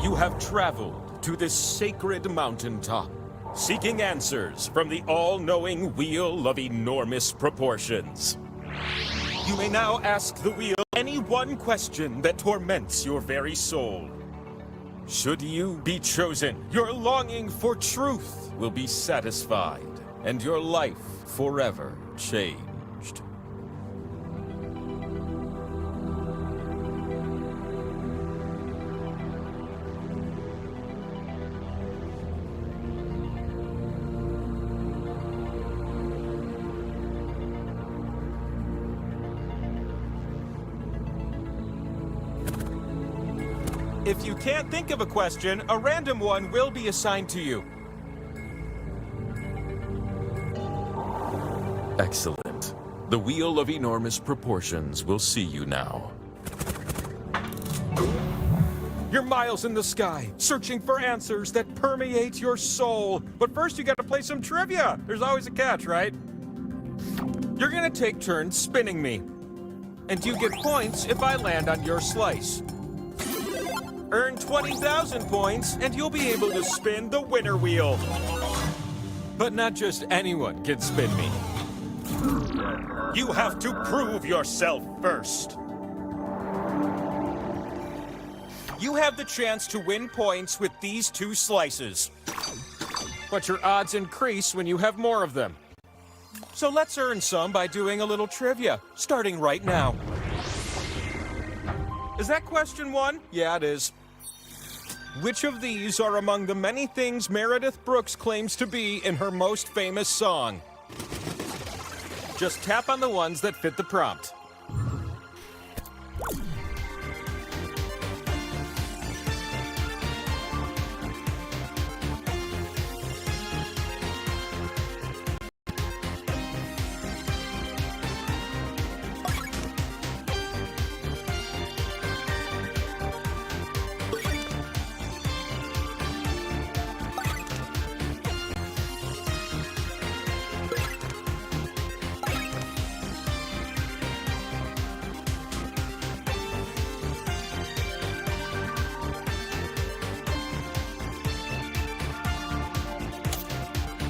You have traveled to this sacred mountaintop, seeking answers from the all-knowing wheel of enormous proportions. You may now ask the wheel any one question that torments your very soul. Should you be chosen, your longing for truth will be satisfied, and your life forever changed. If you can't think of a question, a random one will be assigned to you. Excellent. The wheel of enormous proportions will see you now. You're miles in the sky, searching for answers that permeate your soul. But first you gotta play some trivia. There's always a catch, right? You're gonna take turns spinning me. And you get points if I land on your slice. Earn 20,000 points, and you'll be able to spin the winner wheel. But not just anyone can spin me. You have to prove yourself first. You have the chance to win points with these two slices. But your odds increase when you have more of them. So let's earn some by doing a little trivia, starting right now. Is that question one? Yeah, it is. Which of these are among the many things Meredith Brooks claims to be in her most famous song? Just tap on the ones that fit the prompt.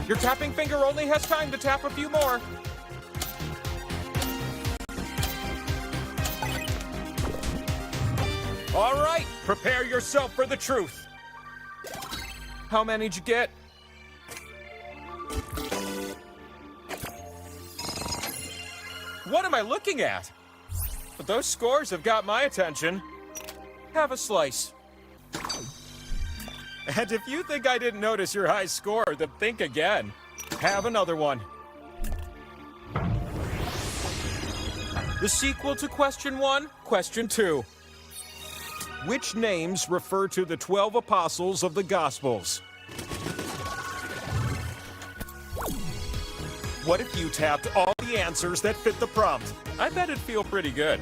Your tapping finger only has time to tap a few more. All right, prepare yourself for the truth. How many did you get? What am I looking at? But those scores have got my attention. Have a slice. And if you think I didn't notice your high score, then think again. Have another one. The sequel to question 1, question 2. Which names refer to the 12 apostles of the Gospels? What if you tapped all the answers that fit the prompt? I bet it'd feel pretty good.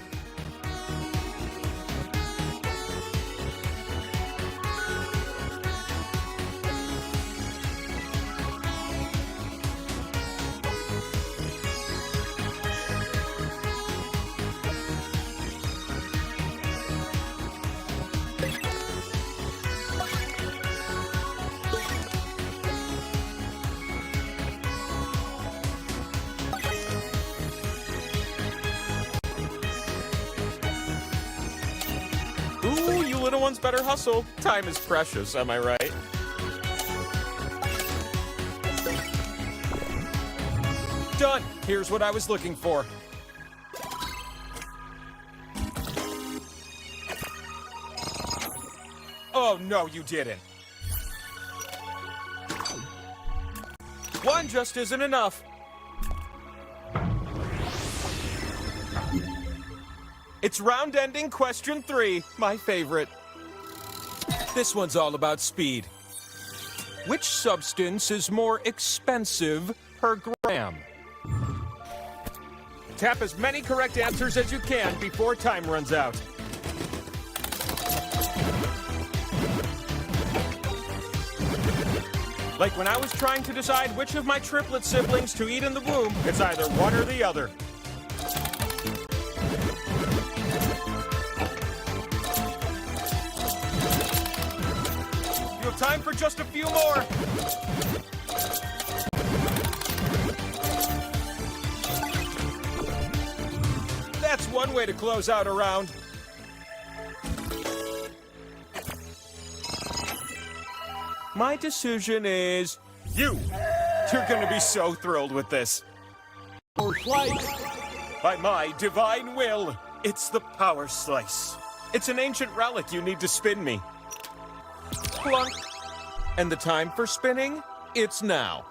Ooh, you little ones better hustle. Time is precious, am I right? Done. Here's what I was looking for. Oh, no, you didn't. One just isn't enough. It's round ending question 3, my favorite. This one's all about speed. Which substance is more expensive per gram? Tap as many correct answers as you can before time runs out. Like when I was trying to decide which of my triplet siblings to eat in the womb, it's either one or the other. You have time for just a few more. That's one way to close out a round. My decision is you. You're gonna be so thrilled with this. By my divine will, it's the Power Slice. It's an ancient relic you need to spin me. Plunk. And the time for spinning, it's now.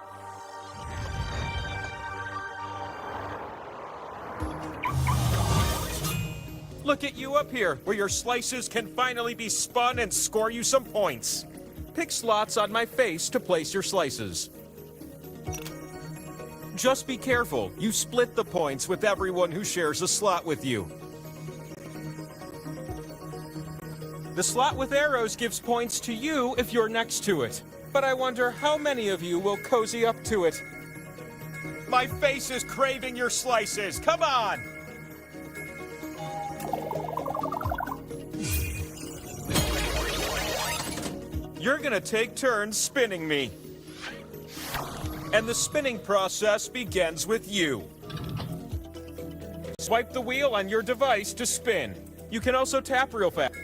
Look at you up here, where your slices can finally be spun and score you some points. Pick slots on my face to place your slices. Just be careful, you split the points with everyone who shares a slot with you. The slot with arrows gives points to you if you're next to it. But I wonder how many of you will cozy up to it. My face is craving your slices, come on! You're gonna take turns spinning me. And the spinning process begins with you. Swipe the wheel on your device to spin. You can also tap real fast.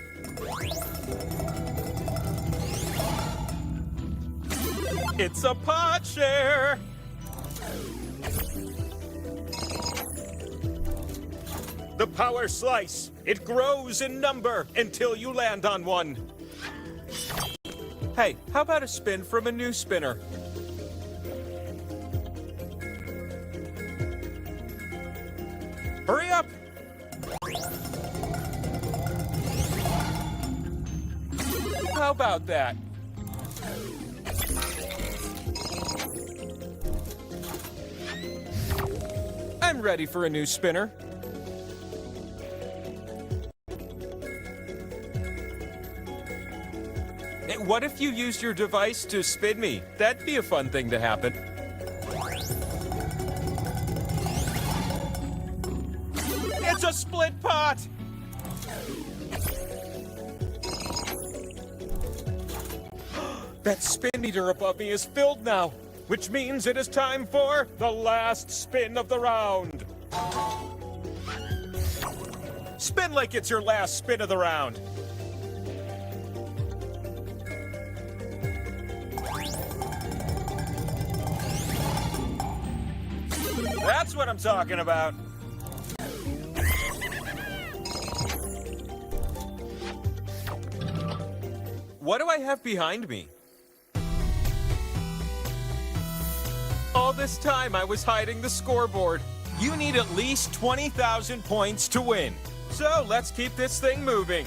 It's a pot share! The Power Slice. It grows in number until you land on one. Hey, how about a spin from a new spinner? Hurry up! How about that? I'm ready for a new spinner. What if you used your device to spin me? That'd be a fun thing to happen. It's a split pot! That spin meter above me is filled now. which means it is time for the last spin of the round. Spin like it's your last spin of the round. That's what I'm talking about. What do I have behind me? All this time I was hiding the scoreboard. You need at least 20,000 points to win. So let's keep this thing moving.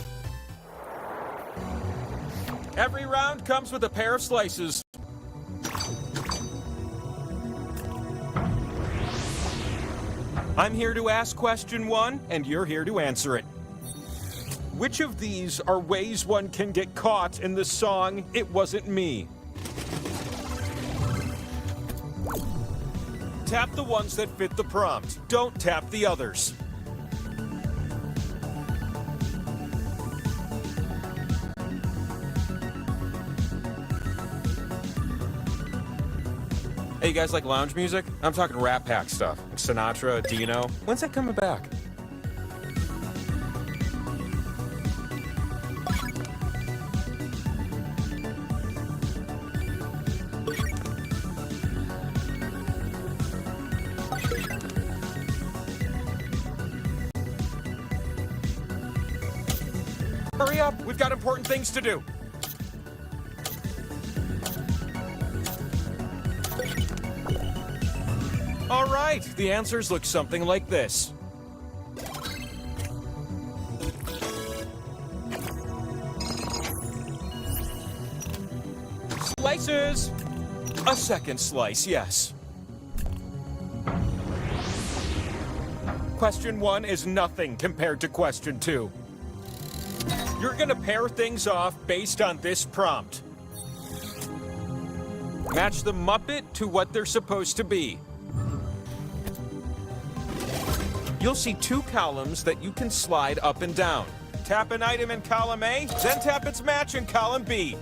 Every round comes with a pair of slices. I'm here to ask question 1, and you're here to answer it. Which of these are ways one can get caught in the song "It Wasn't Me"? Tap the ones that fit the prompt. Don't tap the others. Hey, you guys like lounge music? I'm talking Rat Pack stuff. Like Sinatra, Dino. When's that coming back? Hurry up, we've got important things to do. All right, the answers look something like this. Slices! A second slice, yes. Question 1 is nothing compared to question 2. You're gonna pair things off based on this prompt. Match the Muppet to what they're supposed to be. You'll see 2 columns that you can slide up and down. Tap an item in column A, then tap its match in column B.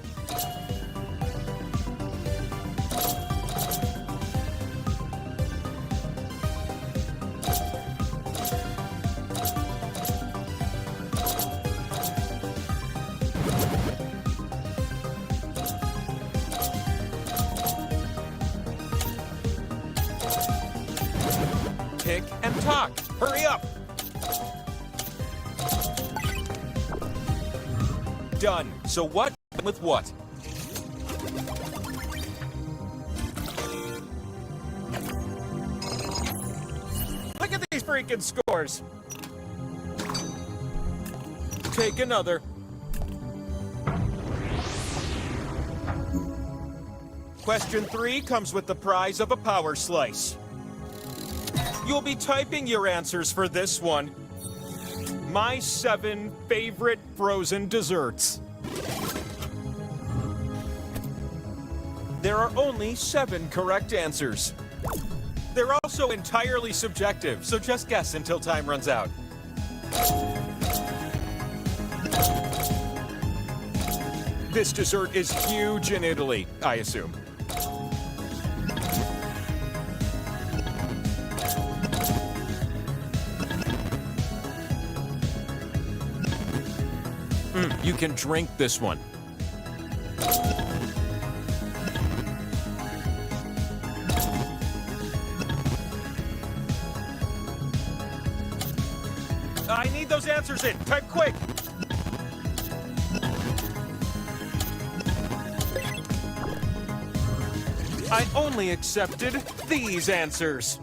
Tick and tock. Hurry up. Done. So what with what? Look at these freaking scores. Take another. Question 3 comes with the prize of a power slice. You'll be typing your answers for this one. My 7 favorite frozen desserts. There are only 7 correct answers. They're also entirely subjective, so just guess until time runs out. This dessert is huge in Italy, I assume. You can drink this one. I need those answers in. Type quick. I only accepted these answers.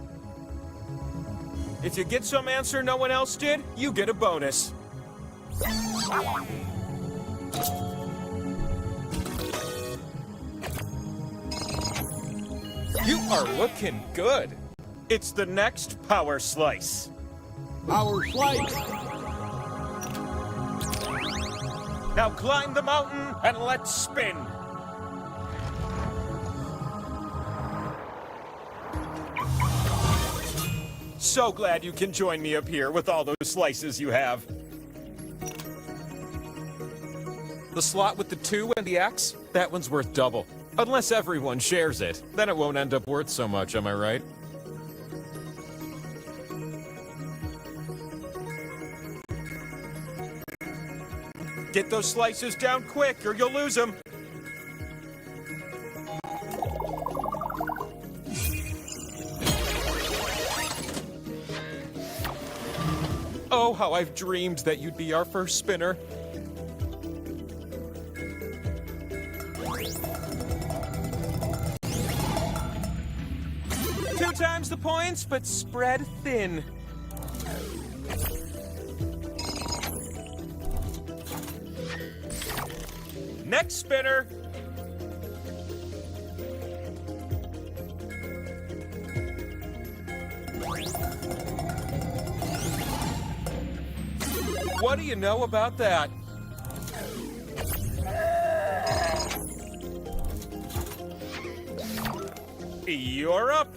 If you get some answer no one else did, you get a bonus. You are looking good. It's the next power slice. Power slice. Now climb the mountain and let's spin. So glad you can join me up here with all those slices you have. The slot with the 2 and the X, that one's worth double. Unless everyone shares it, then it won't end up worth so much, am I right? Get those slices down quick or you'll lose them. Oh, how I've dreamed that you'd be our first spinner. Two times the points, but spread thin. Next spinner. What do you know about that? You're up.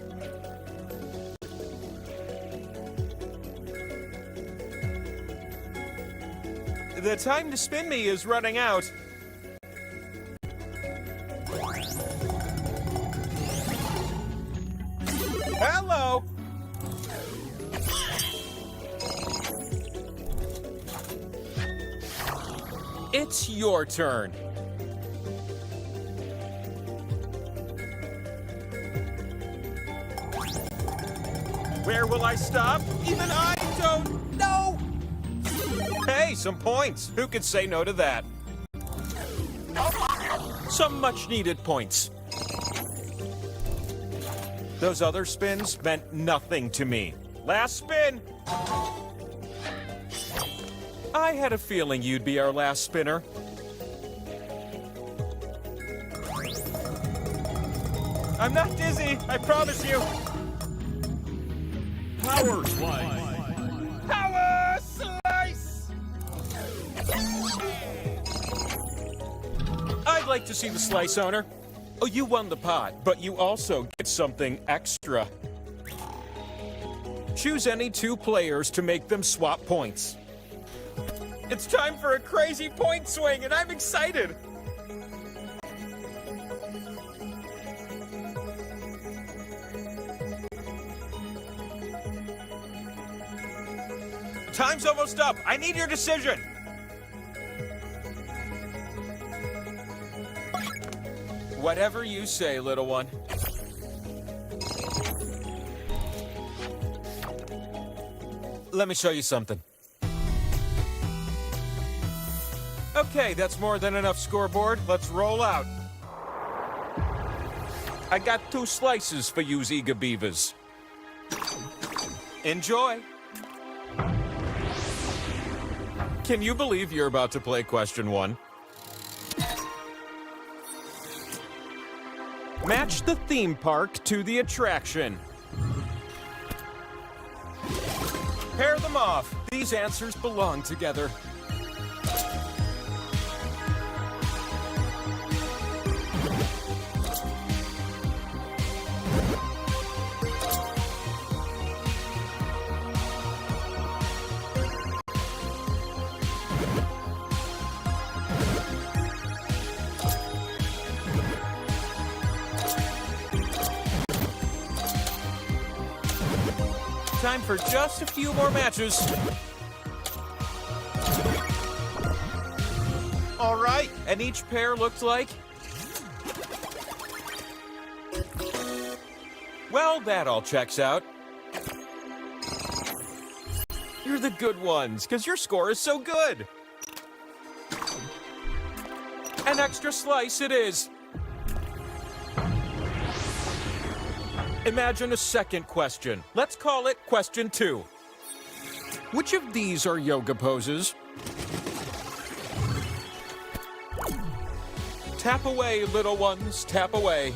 The time to spin me is running out. Hello. It's your turn. Where will I stop? Even I don't know. Hey, some points. Who could say no to that? Some much-needed points. Those other spins meant nothing to me. Last spin. I had a feeling you'd be our last spinner. I'm not dizzy, I promise you. Power Slice. Power Slice! I'd like to see the slice owner. Oh, you won the pot, but you also get something extra. Choose any two players to make them swap points. It's time for a crazy point swing, and I'm excited! Time's almost up. I need your decision. Whatever you say, little one. Let me show you something. Okay, that's more than enough scoreboard. Let's roll out. I got 2 slices for you, eager beavers. Enjoy. Can you believe you're about to play question 1? Match the theme park to the attraction. Pair them off. These answers belong together. Time for just a few more matches. All right, and each pair looked like... Well, that all checks out. You're the good ones, because your score is so good. An extra slice it is. Imagine a second question. Let's call it question 2. Which of these are yoga poses? Tap away, little ones, tap away.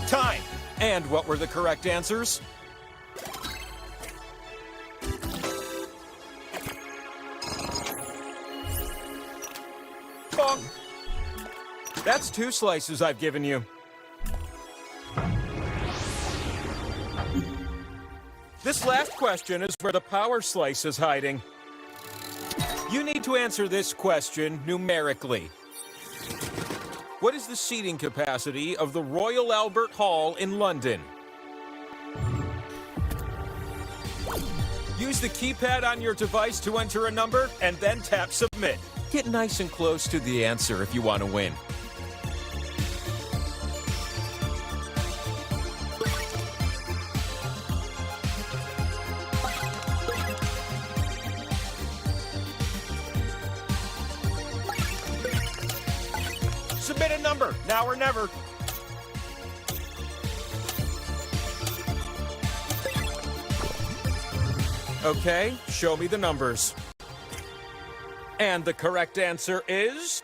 Time! And what were the correct answers? Bonk! That's 2 slices I've given you. This last question is where the power slice is hiding. You need to answer this question numerically. What is the seating capacity of the Royal Albert Hall in London? Use the keypad on your device to enter a number and then tap submit. Get nice and close to the answer if you want to win. Submit a number, now or never. Okay, show me the numbers. And the correct answer is...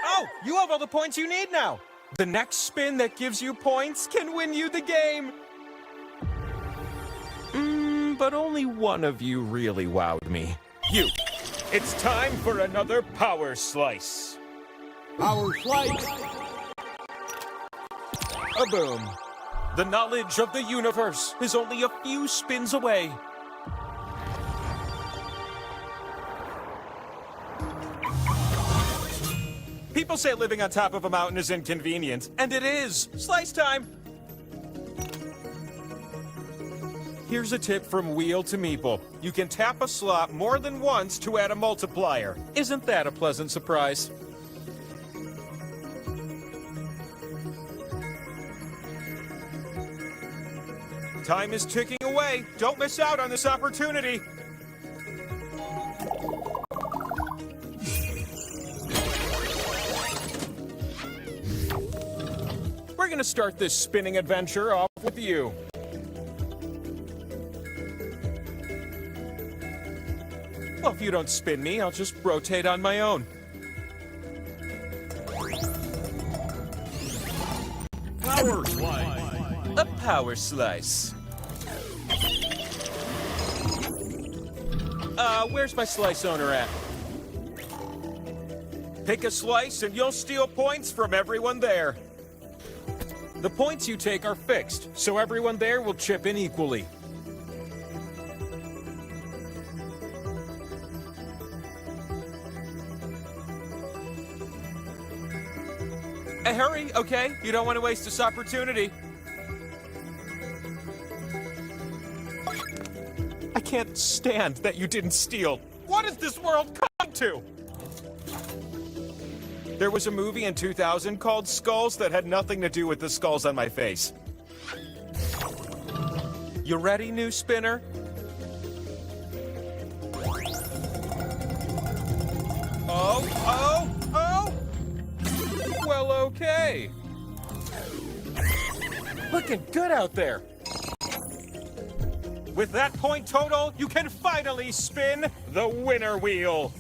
Oh, you have all the points you need now. The next spin that gives you points can win you the game. But only one of you really wowed me. You. It's time for another power slice. Power slice. A boom. The knowledge of the universe is only a few spins away. People say living on top of a mountain is inconvenient, and it is. Slice time. Here's a tip from Wheel to Meeple. You can tap a slot more than once to add a multiplier. Isn't that a pleasant surprise? Time is ticking away. Don't miss out on this opportunity. We're going to start this spinning adventure off with you. Well, if you don't spin me, I'll just rotate on my own. Power slice. A power slice. Where's my slice owner at? Pick a slice and you'll steal points from everyone there. The points you take are fixed, so everyone there will chip in equally. Hey, hurry, okay? You don't want to waste this opportunity. I can't stand that you didn't steal. What is this world come to? There was a movie in 2000 called Skulls that had nothing to do with the skulls on my face. You ready, new spinner? Oh! Well, okay. Looking good out there. With that point total, you can finally spin the winner wheel.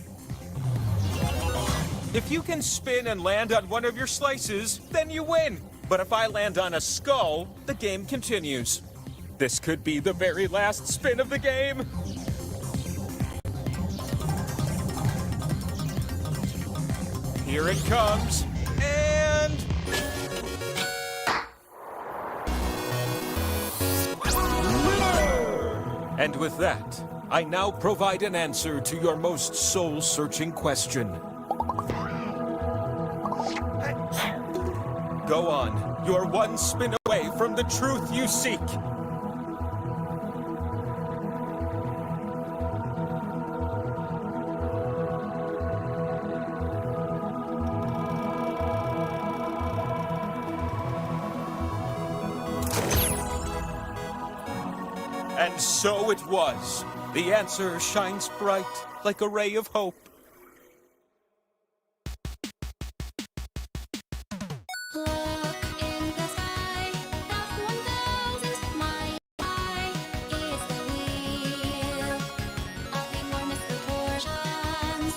If you can spin and land on one of your slices, then you win. But if I land on a skull, the game continues. This could be the very last spin of the game. Here it comes. And... And with that, I now provide an answer to your most soul-searching question. Go on. You're one spin away from the truth you seek. And so it was. The answer shines bright like a ray of hope. Look in the sky, not one thousand my eye is the wheel of enormous proportions.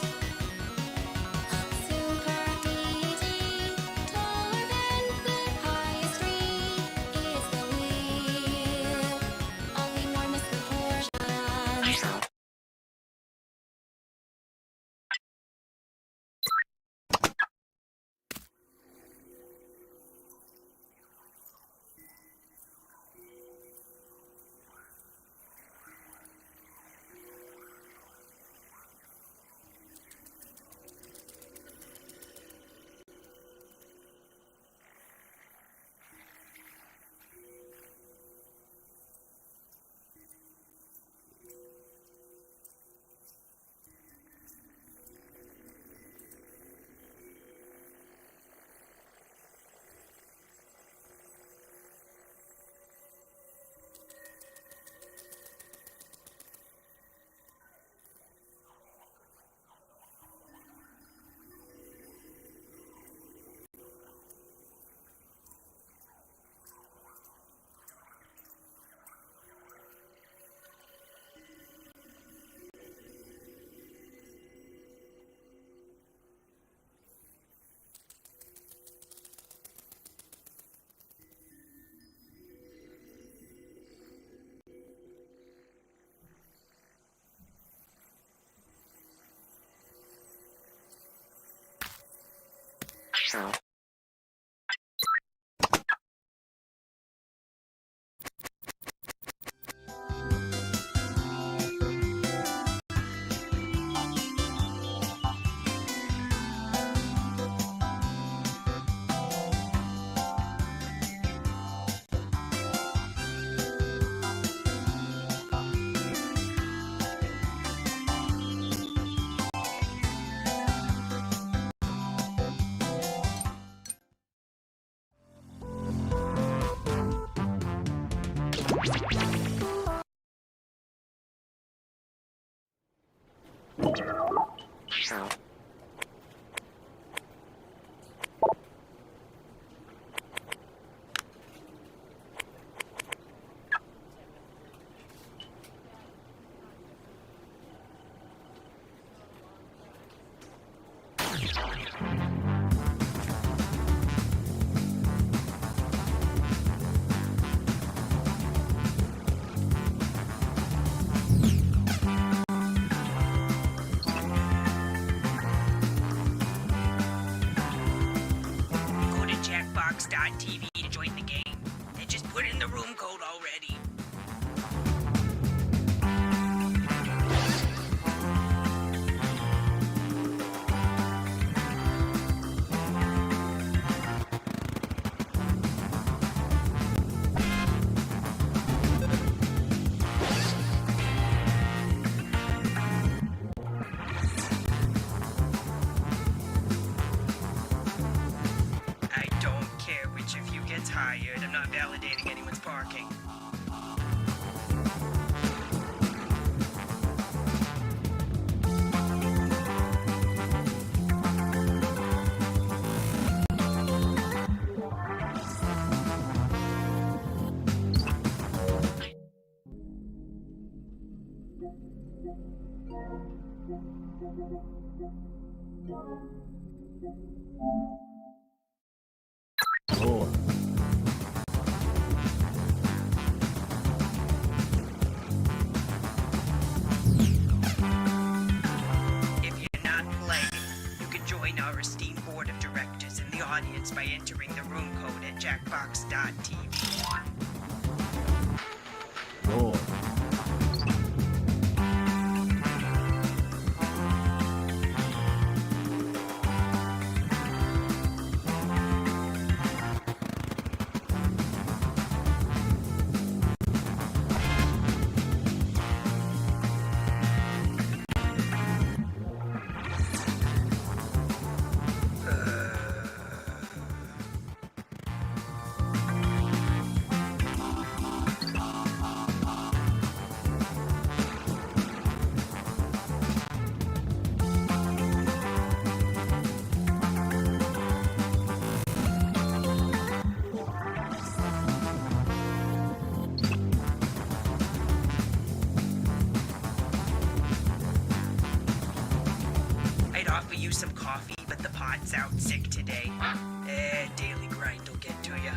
Go to Jackbox.tv to join the game. Then just put in the room code already. I don't care which of you gets hired. I'm not validating anyone's parking. Roar. If you're not playing, you can join our esteemed board of directors in the audience by entering the room code at Jackbox.tv. Roar. I'd offer you some coffee, but the pot's out sick today. Daily grind will get to you.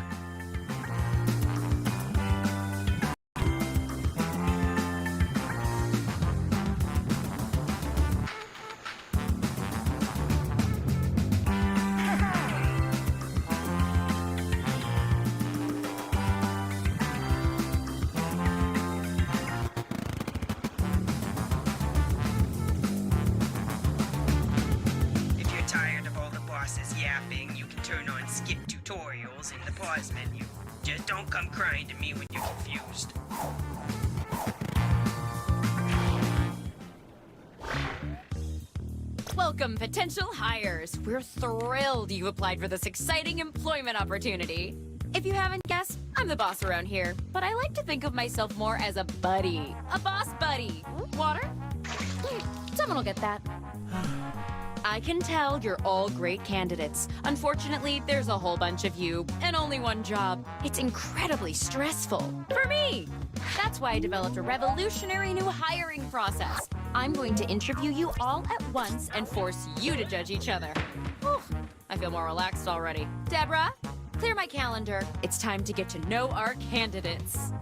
If you're tired of all the bosses yapping, you can turn on skip tutorials in the pause menu. Just don't come crying to me when you're confused. Welcome, potential hires. We're thrilled you applied for this exciting employment opportunity. If you haven't guessed, I'm the boss around here, but I like to think of myself more as a buddy. A boss buddy. Water? Someone will get that. I can tell you're all great candidates. Unfortunately, there's a whole bunch of you and only one job. It's incredibly stressful. For me! That's why I developed a revolutionary new hiring process. I'm going to interview you all at once and force you to judge each other. Whew, I feel more relaxed already. Deborah, clear my calendar. It's time to get to know our candidates.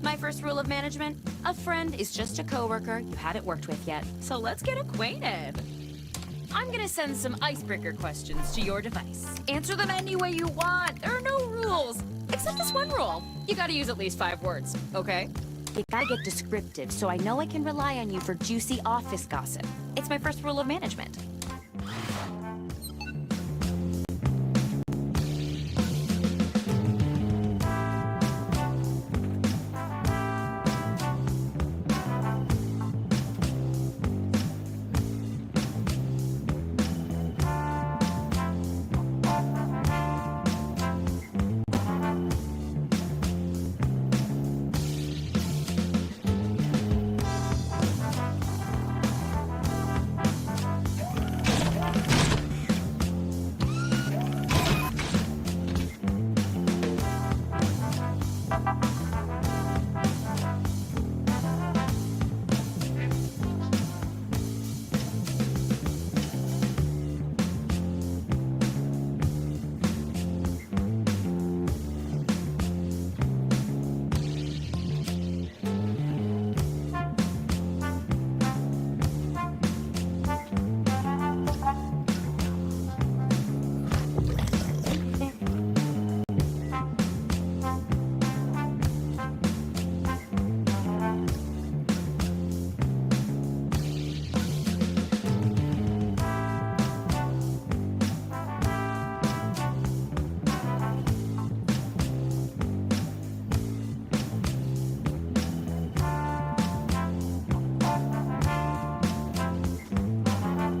My first rule of management, a friend is just a coworker you haven't worked with yet. So let's get acquainted. I'm gonna send some icebreaker questions to your device. Answer them any way you want. There are no rules. Except this one rule. You gotta use at least 5 words, okay? You gotta get descriptive so I know I can rely on you for juicy office gossip. It's my first rule of management.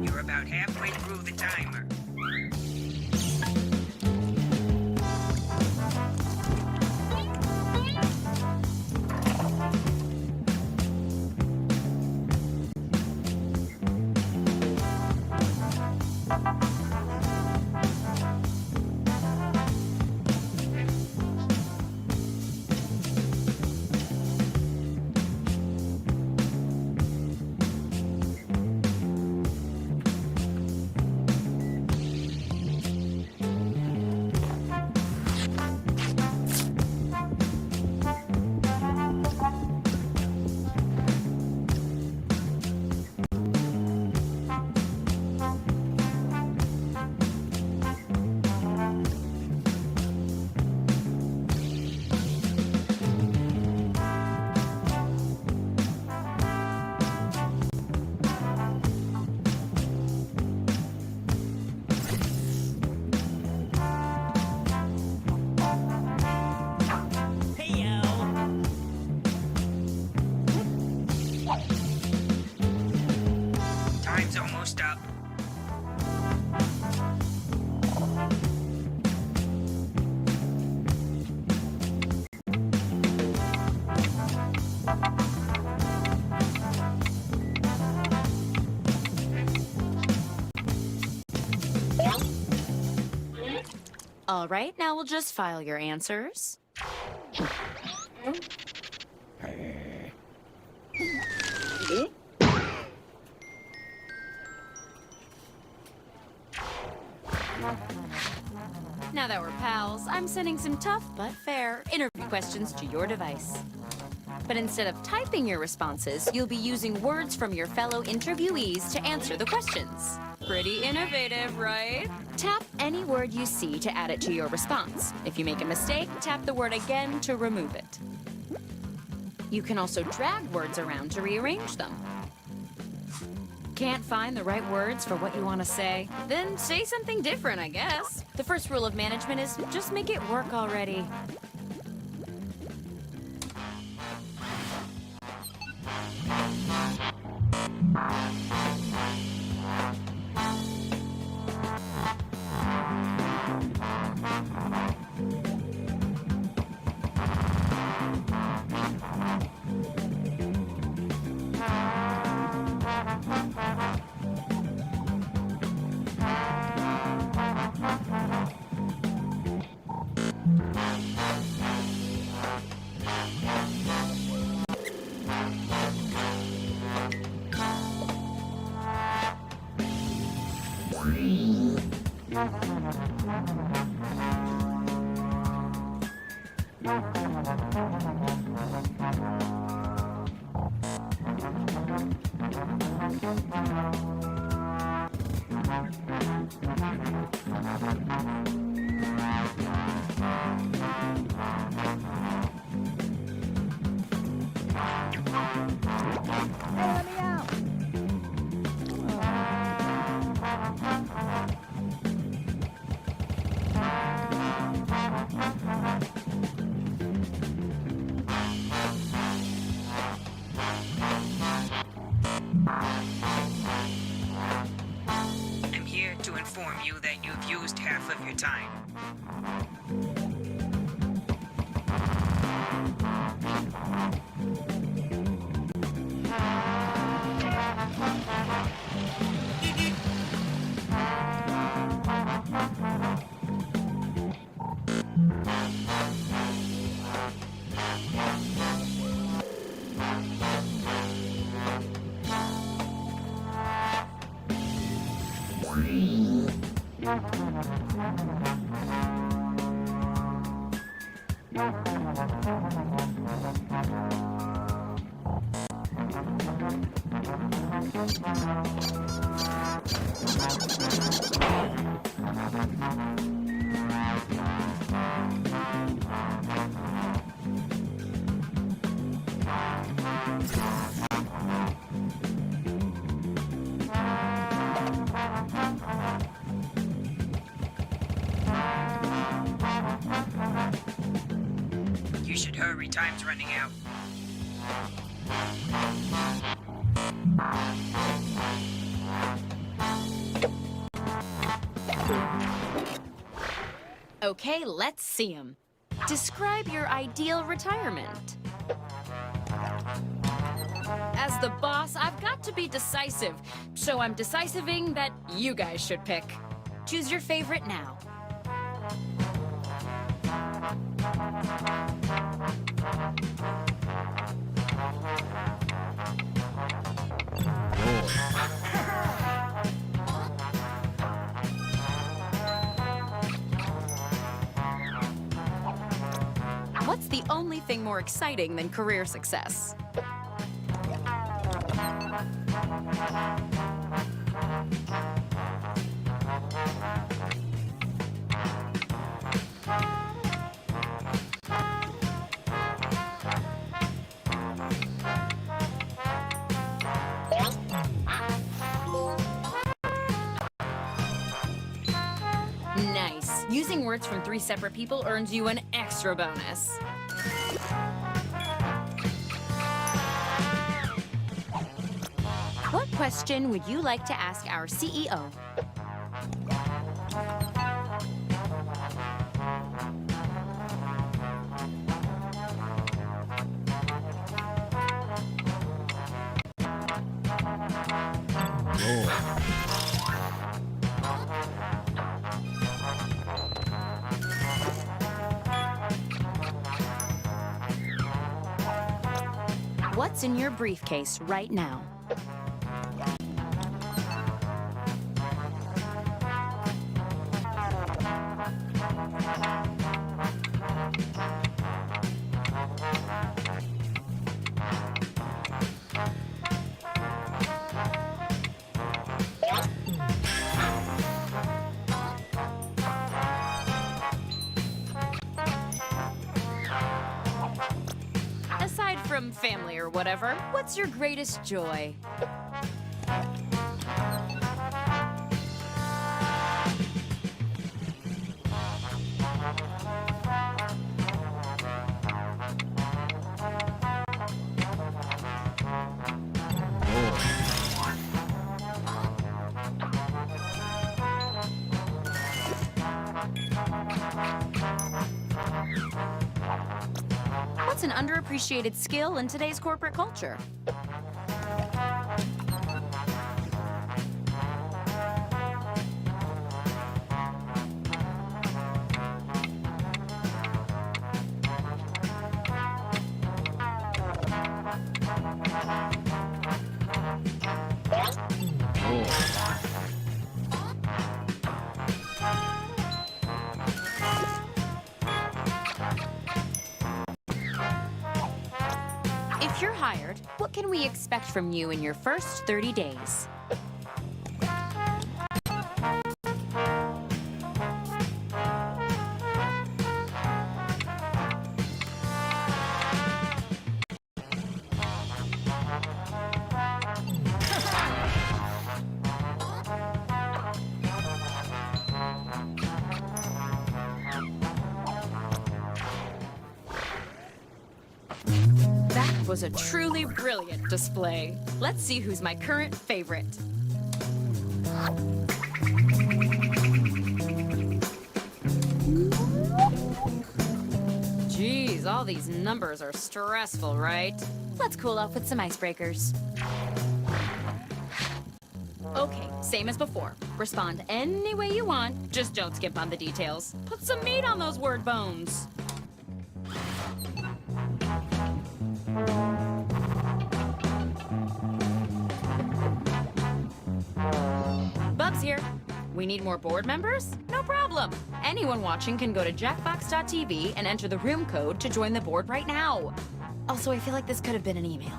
You're about halfway through the timer. Time's almost up. All right, now we'll just file your answers. Now that we're pals, I'm sending some tough but fair interview questions to your device. But instead of typing your responses, you'll be using words from your fellow interviewees to answer the questions. Pretty innovative, right? Tap any word you see to add it to your response. If you make a mistake, tap the word again to remove it. You can also drag words around to rearrange them. Can't find the right words for what you want to say? Then say something different, I guess. The first rule of management is just make it work already. I'm here to inform you that you've used half of your time. You should hurry, time's running out. Okay, let's see him. Describe your ideal retirement. As the boss, I've got to be decisive, so I'm decisiving that you guys should pick. Choose your favorite now. What's the only thing more exciting than career success? Nice. Using words from 3 separate people earns you an extra bonus. What question would you like to ask our CEO? What's in your briefcase right now? Aside from family or whatever, what's your greatest joy? What's an underappreciated skill in today's corporate culture? If you're hired, what can we expect from you in your first 30 days? was a truly brilliant display. Let's see who's my current favorite. Geez, all these numbers are stressful, right? Let's cool off with some icebreakers. Okay, same as before. Respond any way you want, just don't skip on the details. Put some meat on those word bones. Bubs here. We need more board members? No problem. Anyone watching can go to jackbox.tv and enter the room code to join the board right now. Also, I feel like this could have been an email.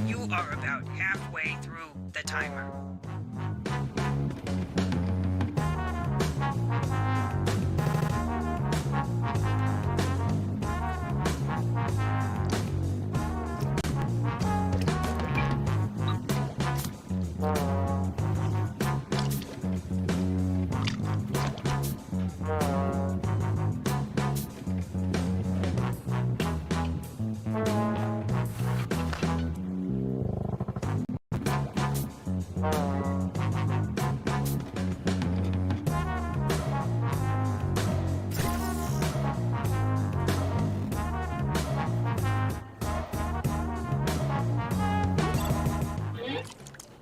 You are about halfway through the timer.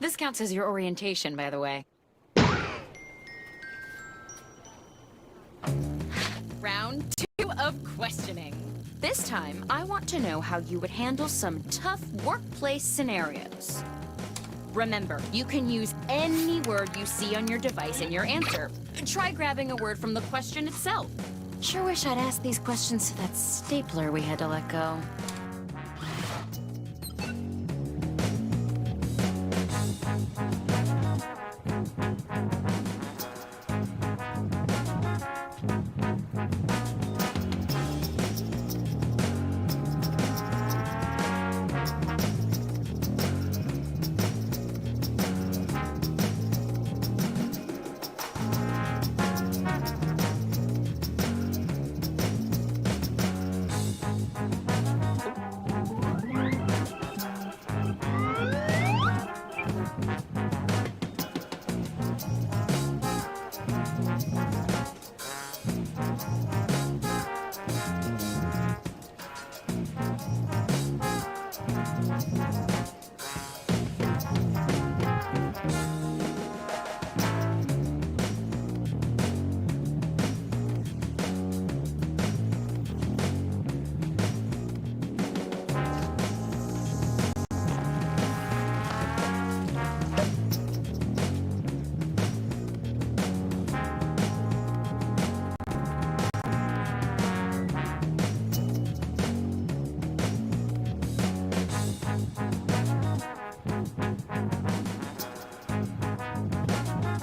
This counts as your orientation, by the way. Round 2 of questioning. This time, I want to know how you would handle some tough workplace scenarios. Remember, you can use any word you see on your device in your answer. Try grabbing a word from the question itself. Sure wish I'd asked these questions to that stapler we had to let go.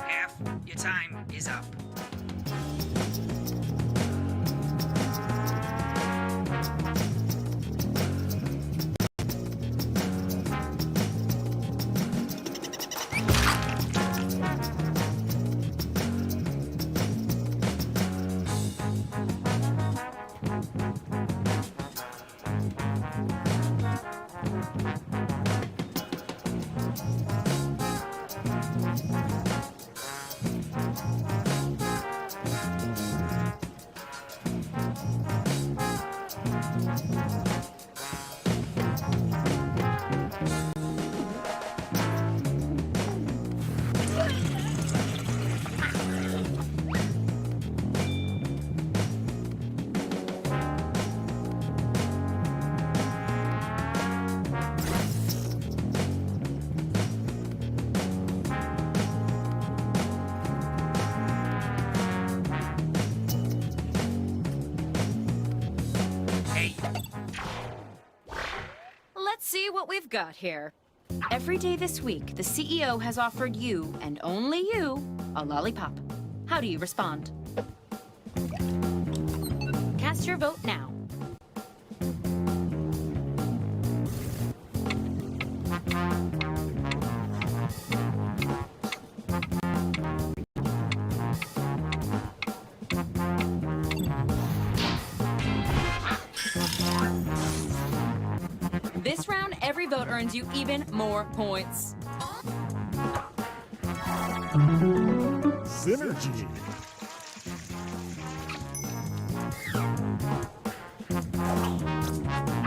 Half your time is up. what we've got here. Every day this week, the CEO has offered you, and only you, a lollipop. How do you respond? Cast your vote now. This round, every vote earns you even more points. Synergy.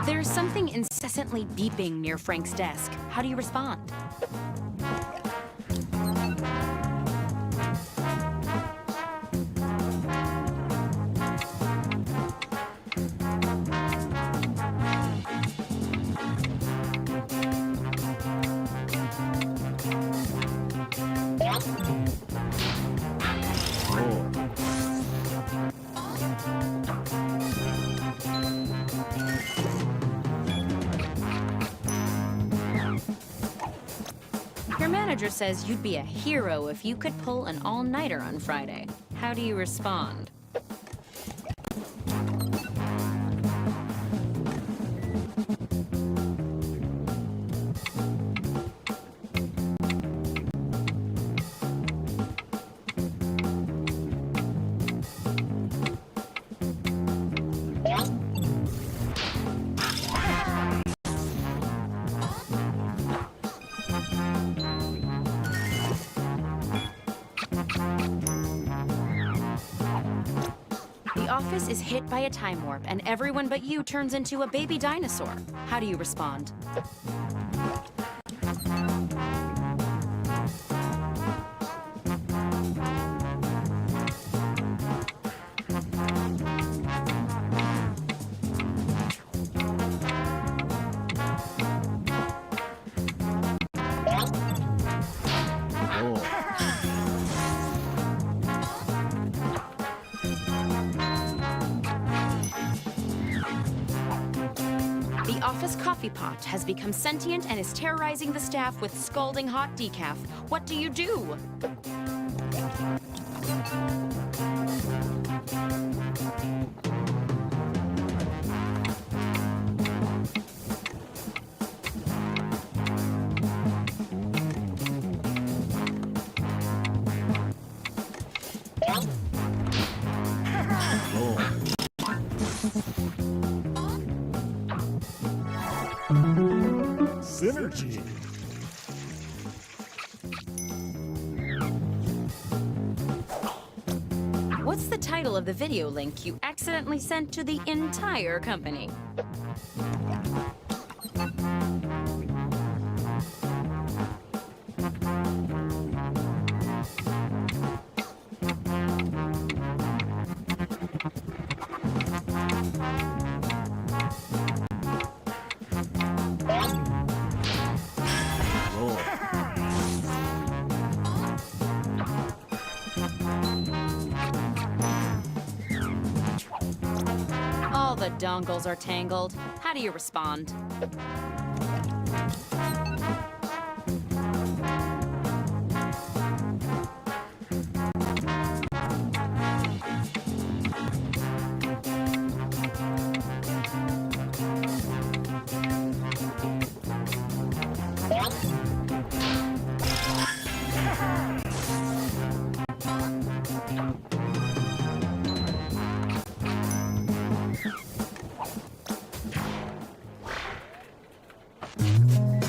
There's something incessantly beeping near Frank's desk. How do you respond? Your manager says you'd be a hero if you could pull an all-nighter on Friday. How do you respond? The office is hit by a time warp, and everyone but you turns into a baby dinosaur. How do you respond? The office coffee pot has become sentient and is terrorizing the staff with scalding hot decaf. What do you do? Synergy. What's the title of the video link you accidentally sent to the entire company? All the dongles are tangled. How do you respond?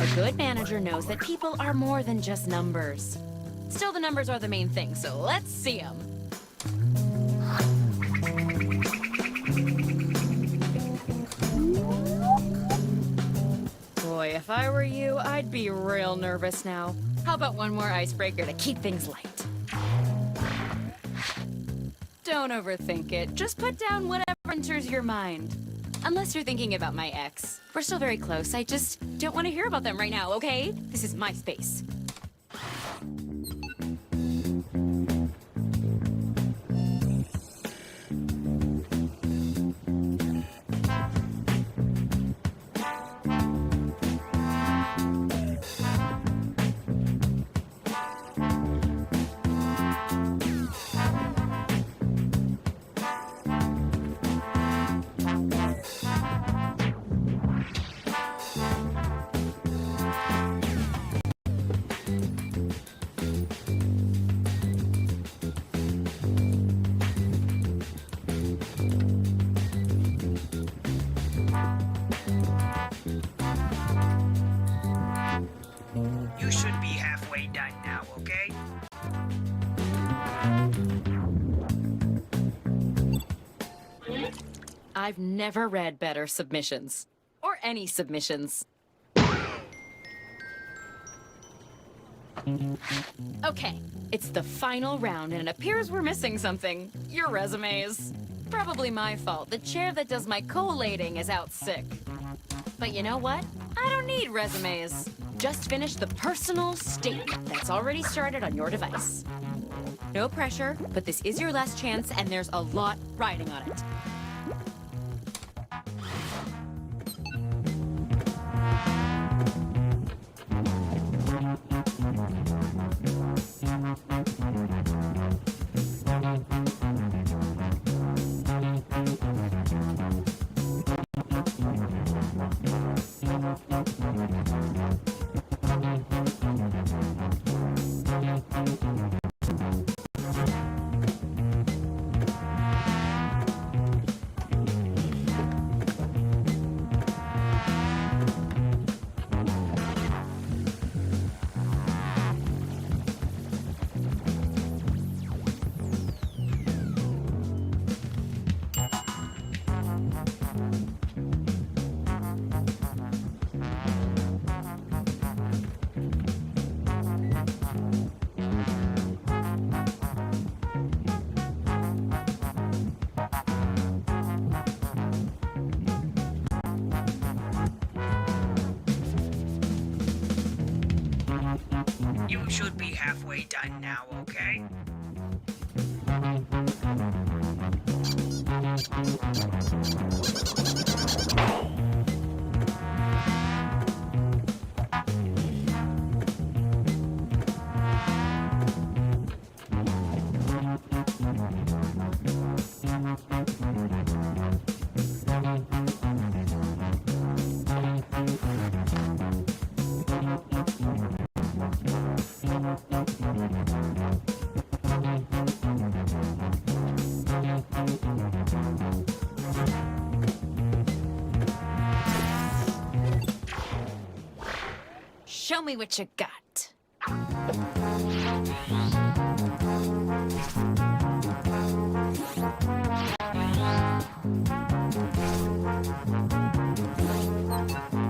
A good manager knows that people are more than just numbers. Still, the numbers are the main thing, so let's see them. Boy, if I were you, I'd be real nervous now. How about one more icebreaker to keep things light? Don't overthink it. Just put down whatever enters your mind. Unless you're thinking about my ex. We're still very close. I just don't want to hear about them right now, okay? This is my space. You should be halfway done now, okay? I've never read better submissions. Or any submissions. Okay, it's the final round and it appears we're missing something. Your resumes. Probably my fault. The chair that does my collating is out sick. But you know what? I don't need resumes. Just finish the personal statement that's already started on your device. No pressure, but this is your last chance and there's a lot riding on it. You should be halfway done now, okay? Show me what you got.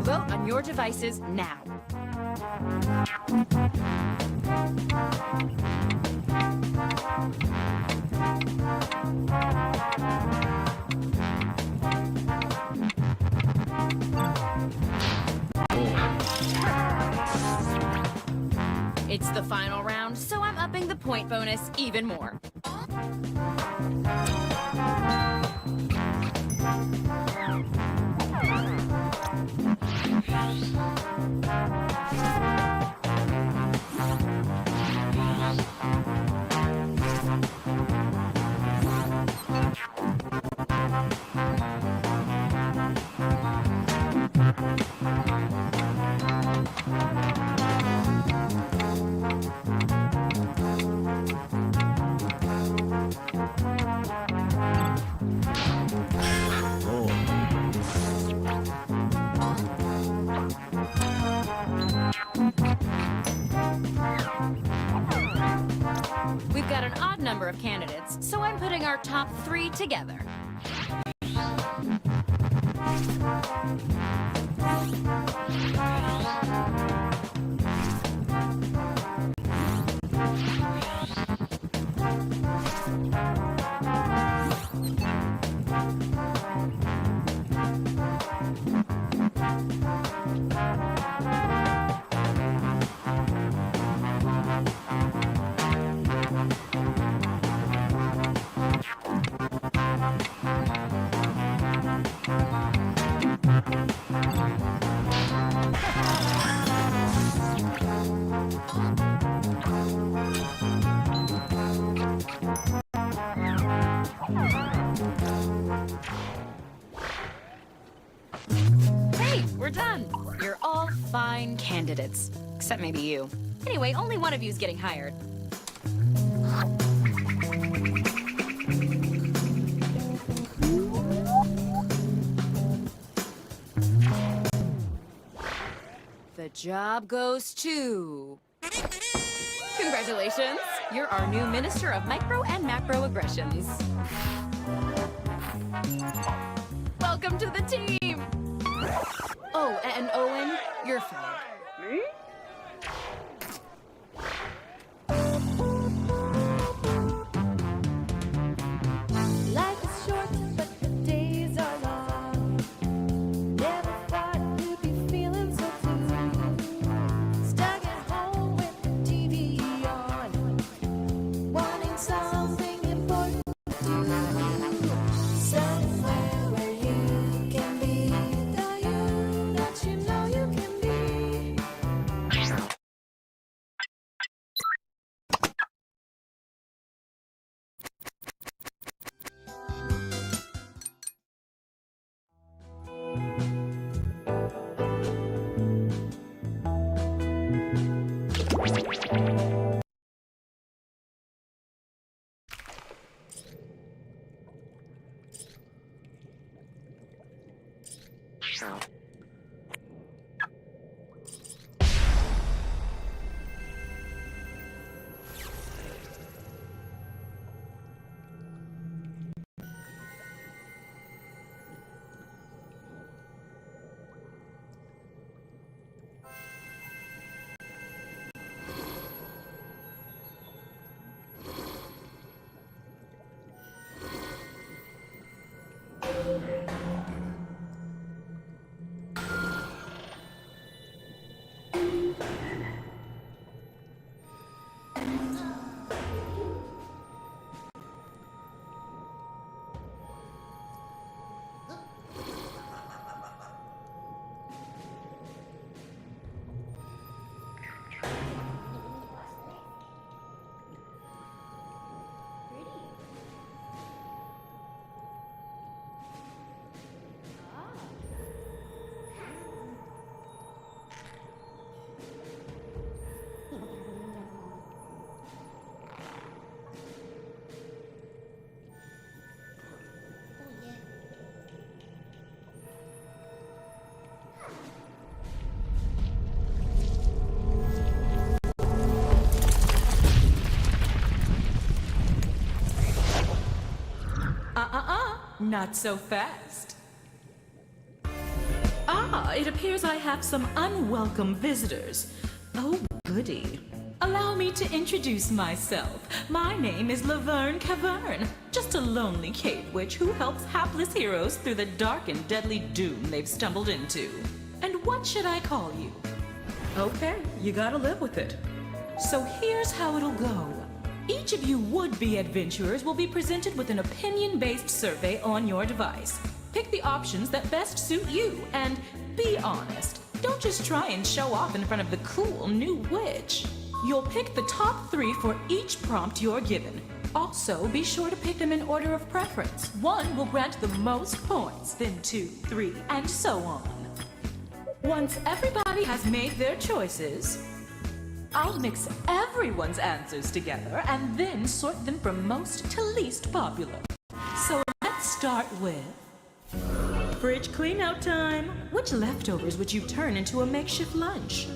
Vote on your devices now. It's the final round, so I'm upping the point bonus even more. We've got an odd number of candidates, so I'm putting our top 3 together. Hey, we're done. You're all fine candidates. Except maybe you. Anyway, only one of you's getting hired. The the job goes to... Congratulations! You're our new Minister of Micro and Macroaggressions. Welcome to the team! Oh, and Owen, you're fired. Me? Life is short, but the days are long. Never thought you'd be feeling so blue. Stuck at home with the TV on, wanting something important to do. Somewhere where you can be the you that you know you can be. Not so fast. Ah, it appears I have some unwelcome visitors. Oh, goody. Allow me to introduce myself. My name is Laverne Cavern, just a lonely cave witch who helps hapless heroes through the dark and deadly doom they've stumbled into. And what should I call you? Okay, you gotta live with it. So here's how it'll go. Each of you would-be adventurers will be presented with an opinion-based survey on your device. Pick the options that best suit you, and be honest. Don't just try and show off in front of the cool new witch. You'll pick the top 3 for each prompt you're given. Also, be sure to pick them in order of preference. 1 will grant the most points, then 2, 3, and so on. Once everybody has made their choices, I'll mix everyone's answers together and then sort them from most to least popular. So let's start with... fridge clean-out time. Which leftovers would you turn into a makeshift lunch?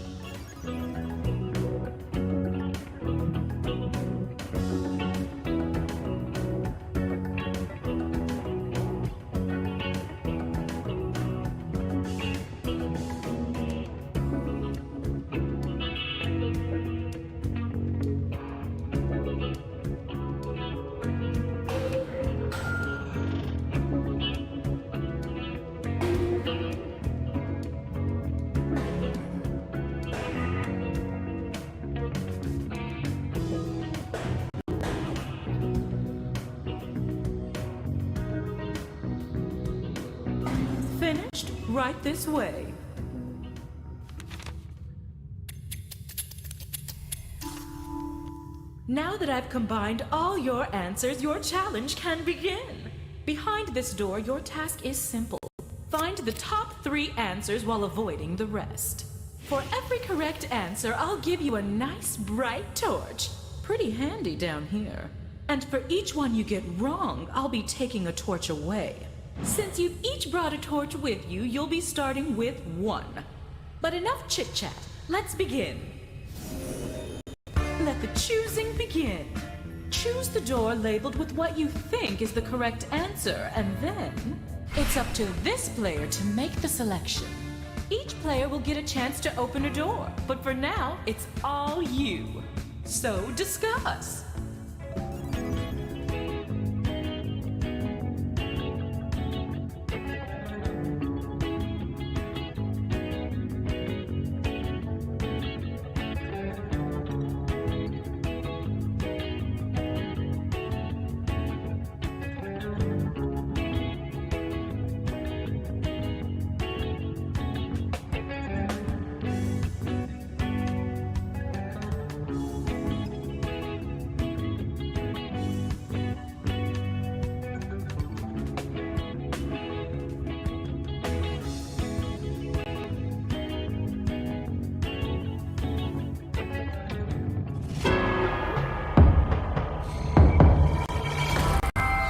Finished? Right this way. Now that I've combined all your answers, your challenge can begin. Behind this door, your task is simple. Find the top 3 answers while avoiding the rest. For every correct answer, I'll give you a nice bright torch. Pretty handy down here. And for each one you get wrong, I'll be taking a torch away. Since you've each brought a torch with you, you'll be starting with 1. But enough chit-chat. Let's begin. Let the choosing begin. Choose the door labeled with what you think is the correct answer, and then it's up to this player to make the selection. Each player will get a chance to open a door, but for now, it's all you. So discuss.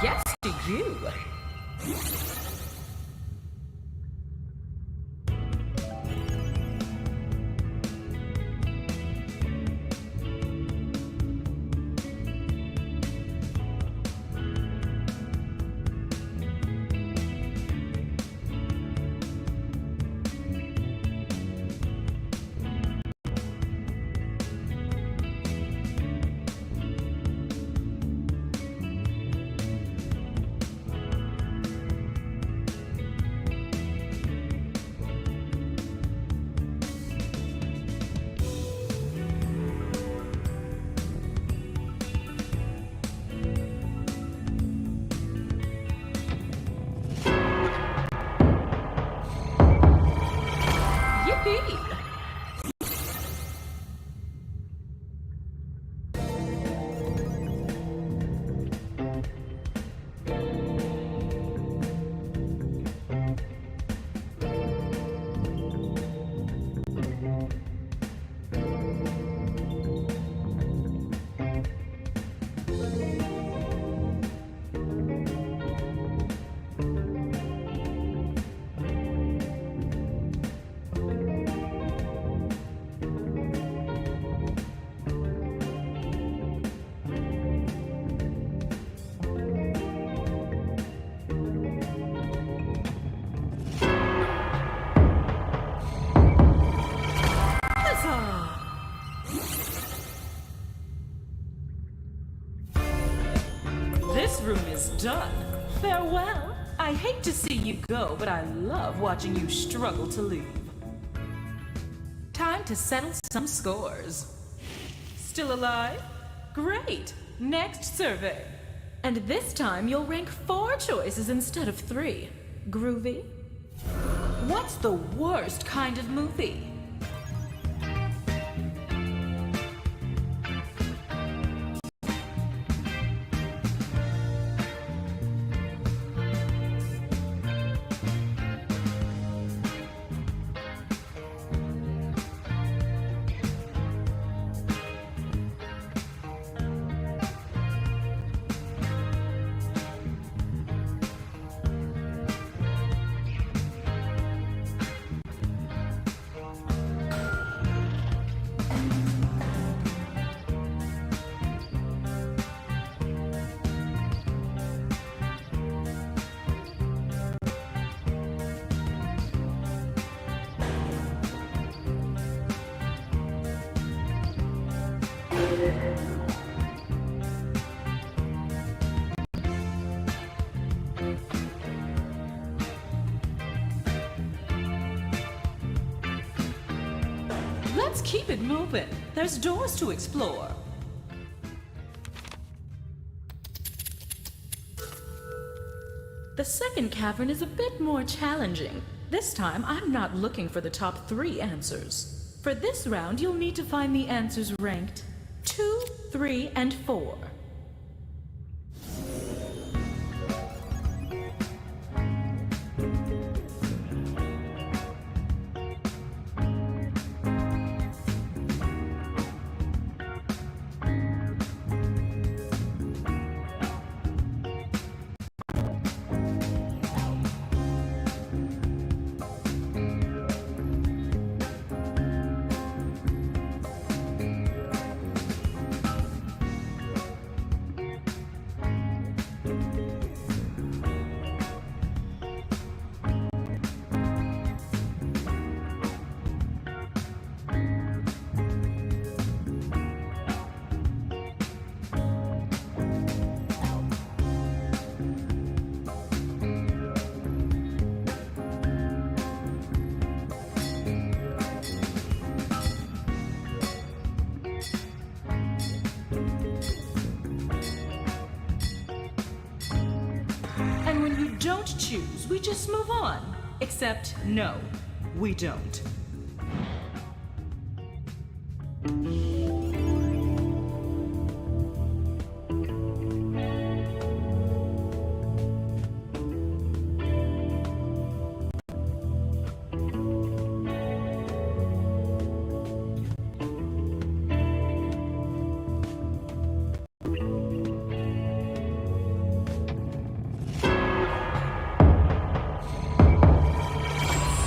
Yes to you. Yippee! This room is done. Farewell. I hate to see you go, but I love watching you struggle to leave. Time to settle some scores. Still alive? Great. Next survey. And this time you'll rank 4 choices instead of 3. Groovy? What's the worst kind of movie? Let's keep it moving. There's doors to explore. The second cavern is a bit more challenging. This time, I'm not looking for the top 3 answers. For this round, you'll need to find the answers ranked 2, 3, and 4. choose, we just move on. Except, no, we don't.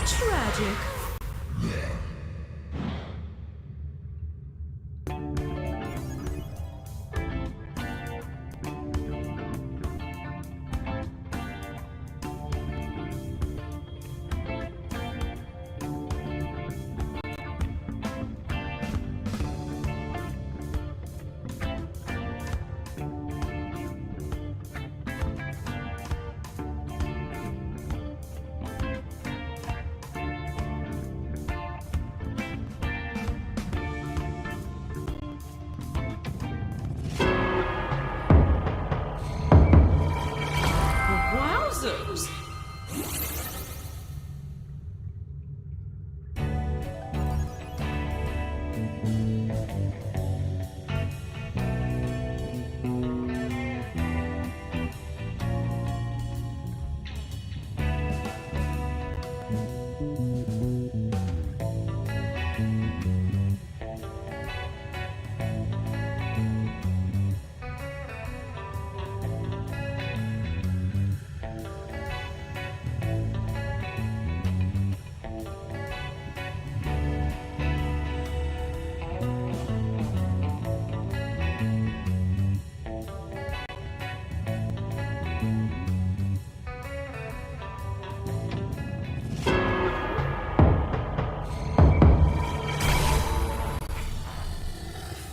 Tragic. Wowzers!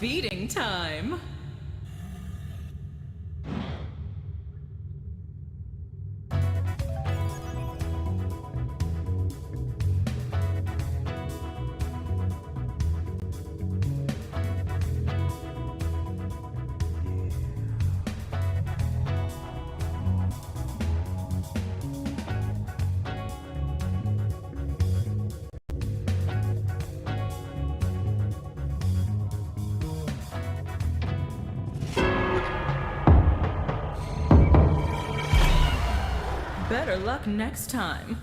Feeding time. Better luck next time.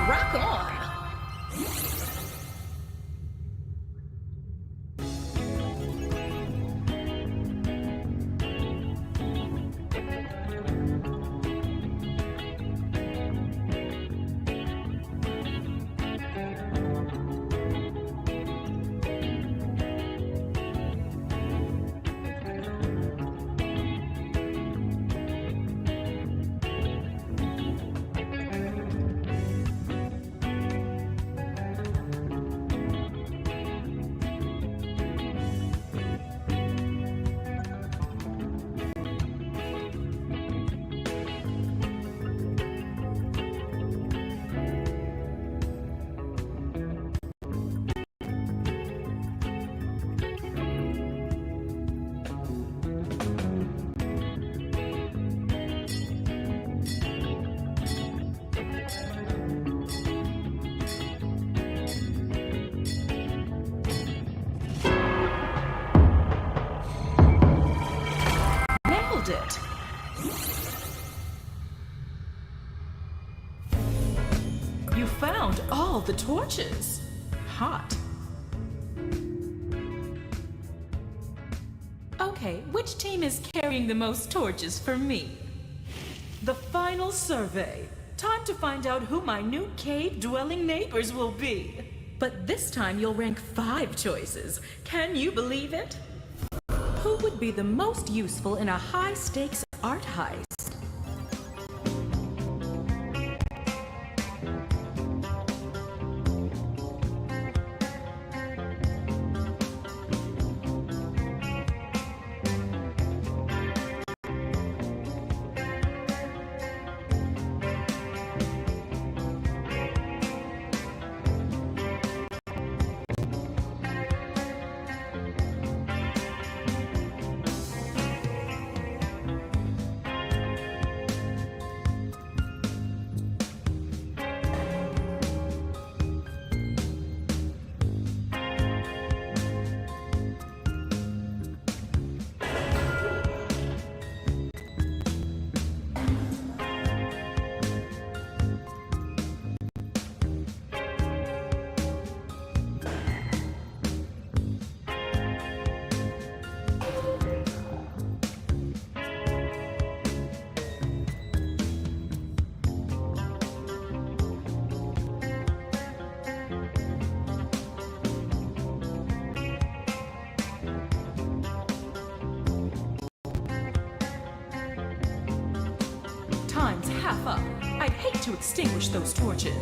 Rock on! It. You found all the torches. Hot. Okay, which team is carrying the most torches for me? The final survey. Time to find out who my new cave-dwelling neighbors will be. But this time you'll rank 5 choices. Can you believe it? Who would be the most useful in a high-stakes art heist? Time's half up. I'd hate to extinguish those torches.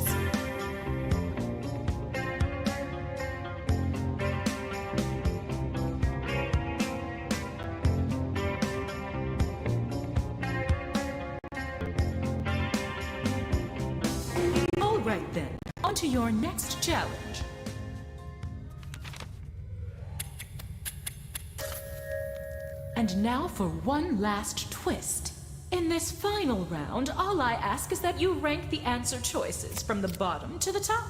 All right then, on to your next challenge. And now for one last twist. In this final round, all I ask is that you rank the answer choices from the bottom to the top.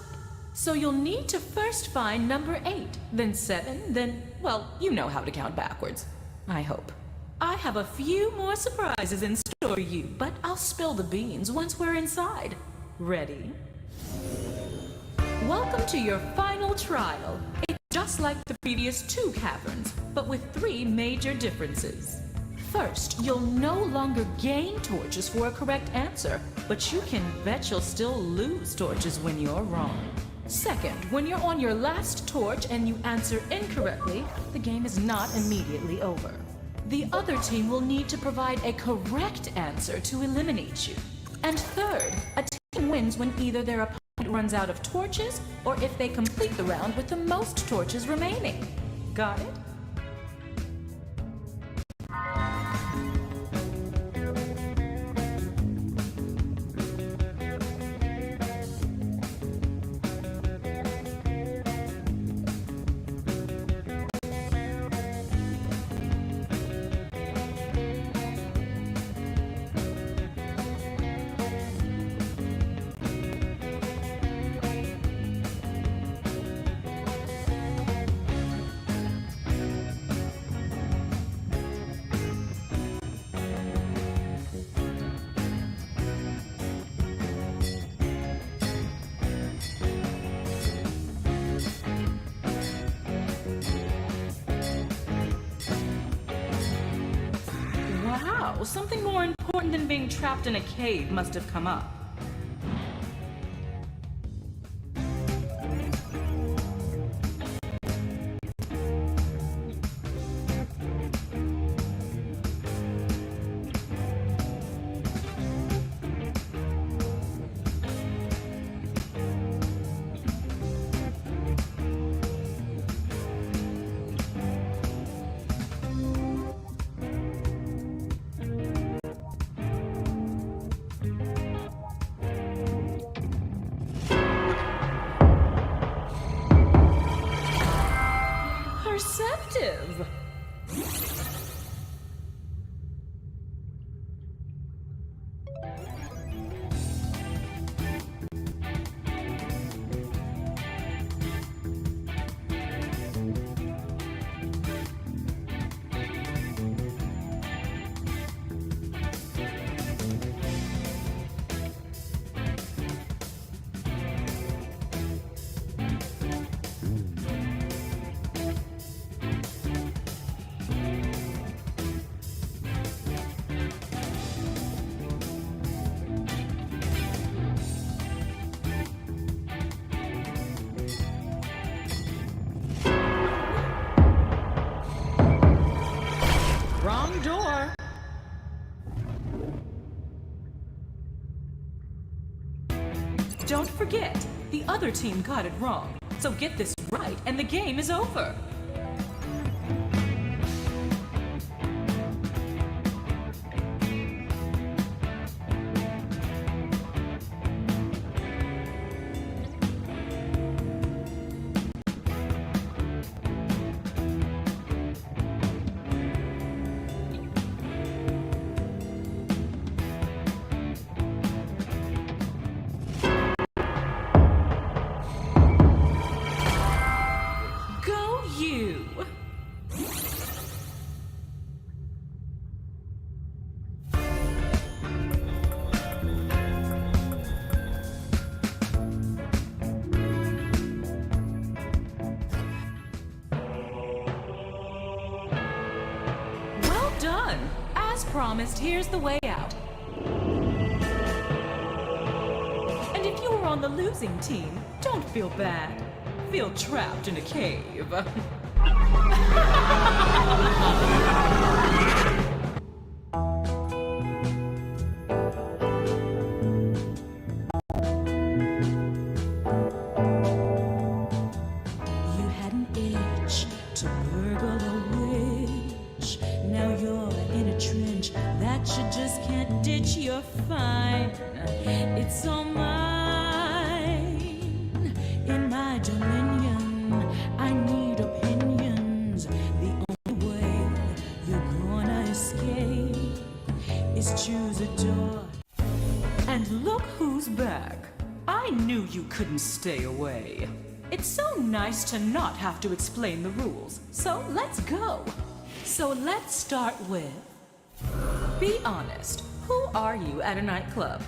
So you'll need to first find number 8, then 7, then, well, you know how to count backwards. I hope. I have a few more surprises in store for you, but I'll spill the beans once we're inside. Ready? Welcome to your final trial. It's just like the previous 2 caverns, but with 3 major differences. First, you'll no longer gain torches for a correct answer, but you can bet you'll still lose torches when you're wrong. Second, when you're on your last torch and you answer incorrectly, the game is not immediately over. The other team will need to provide a correct answer to eliminate you. And third, a team wins when either their opponent runs out of torches or if they complete the round with the most torches remaining. Got it? Wow, something more important than being trapped in a cave must have come up. Don't forget, the other team got it wrong. So get this right and the game is over. Go you! Well done! As promised, here's the way out. And if you were on the losing team, don't feel bad. Feel trapped in a cave. You had an itch to burgle a witch. Now you're in a trench that you just can't ditch. You're fine. It's all mine. In my dominion, I need opinions. The only way you're gonna escape is choose a door. And look who's back. I knew you couldn't stay away. It's so nice to not have to explain the rules. So let's go. So let's start with... Be honest. Who are you at a nightclub?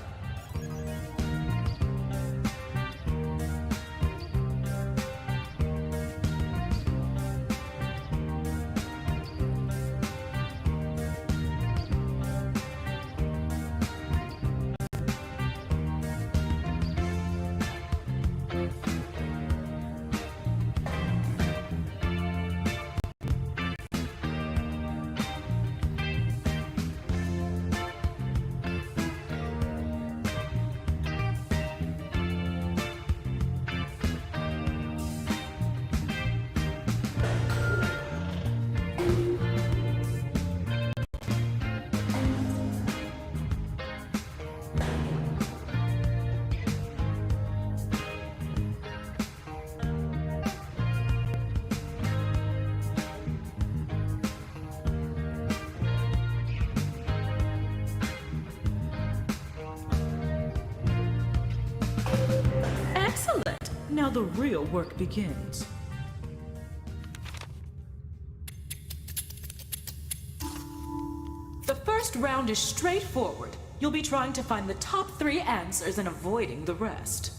Excellent! Now the real work begins. The first round is straightforward. You'll be trying to find the top 3 answers and avoiding the rest.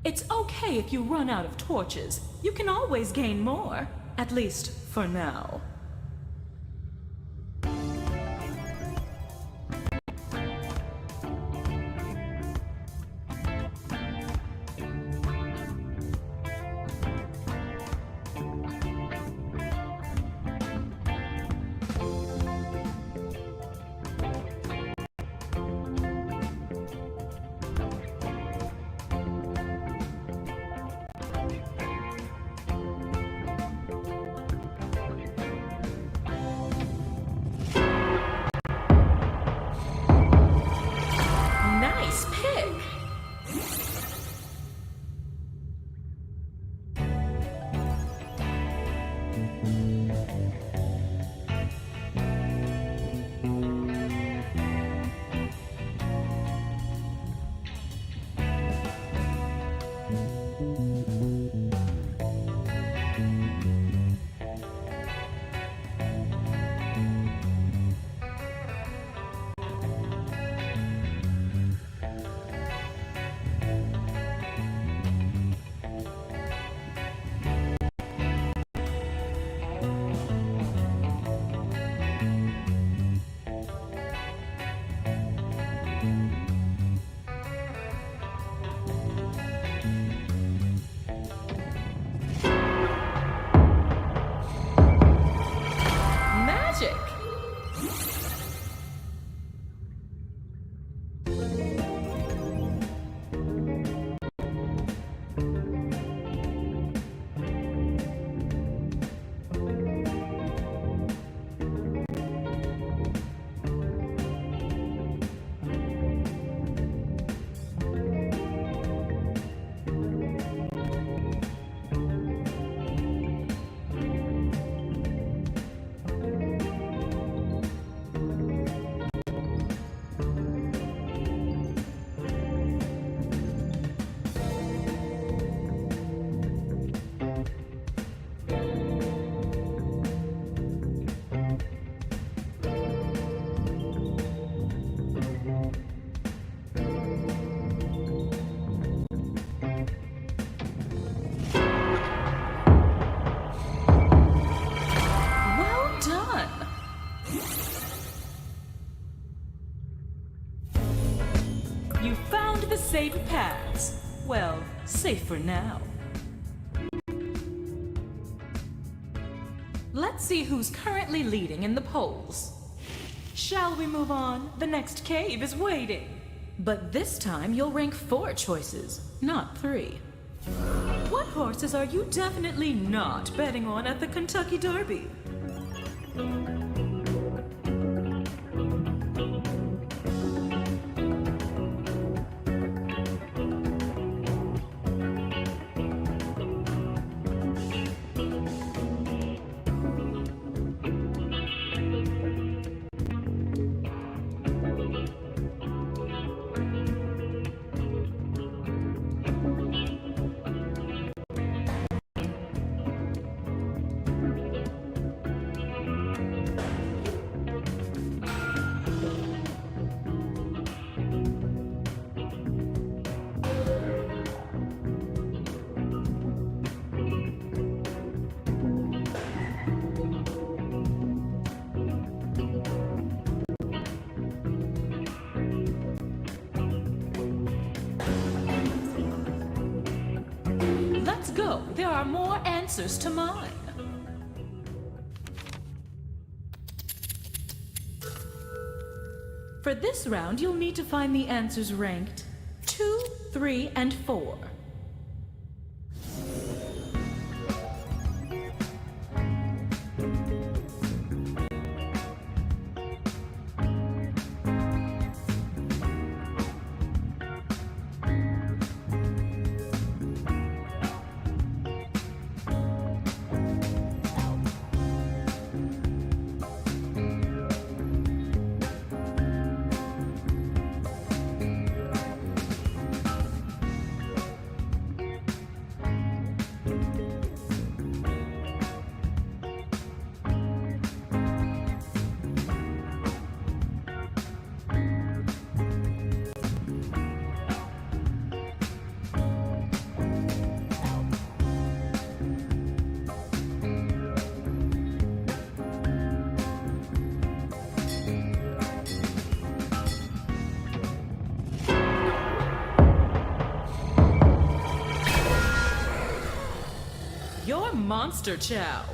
It's okay if you run out of torches. You can always gain more. At least, for now. Magic! Well done! You found the safe paths. Well, safe for now. Let's see who's currently leading in the polls. Shall we move on? The next cave is waiting. But this time you'll rank 4 choices, not 3. What horses are you definitely not betting on at the Kentucky Derby? Let's go. There are more answers to mine. For this round, you'll need to find the answers ranked 2, 3, and 4. You're Monster Chow.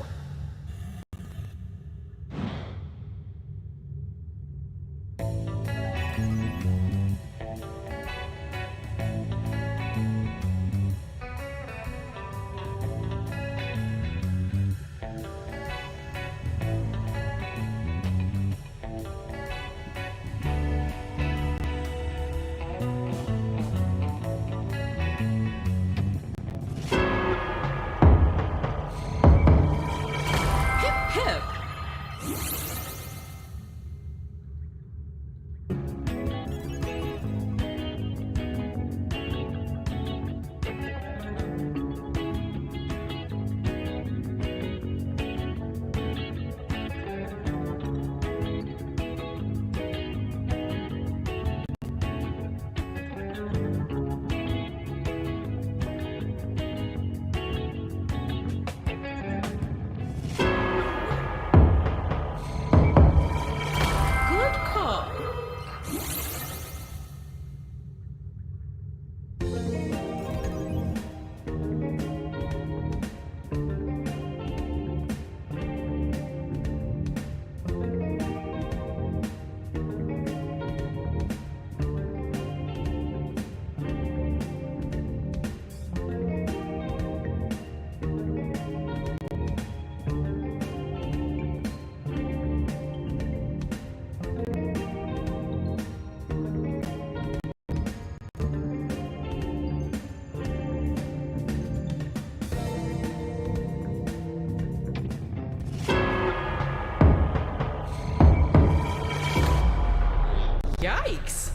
Yikes!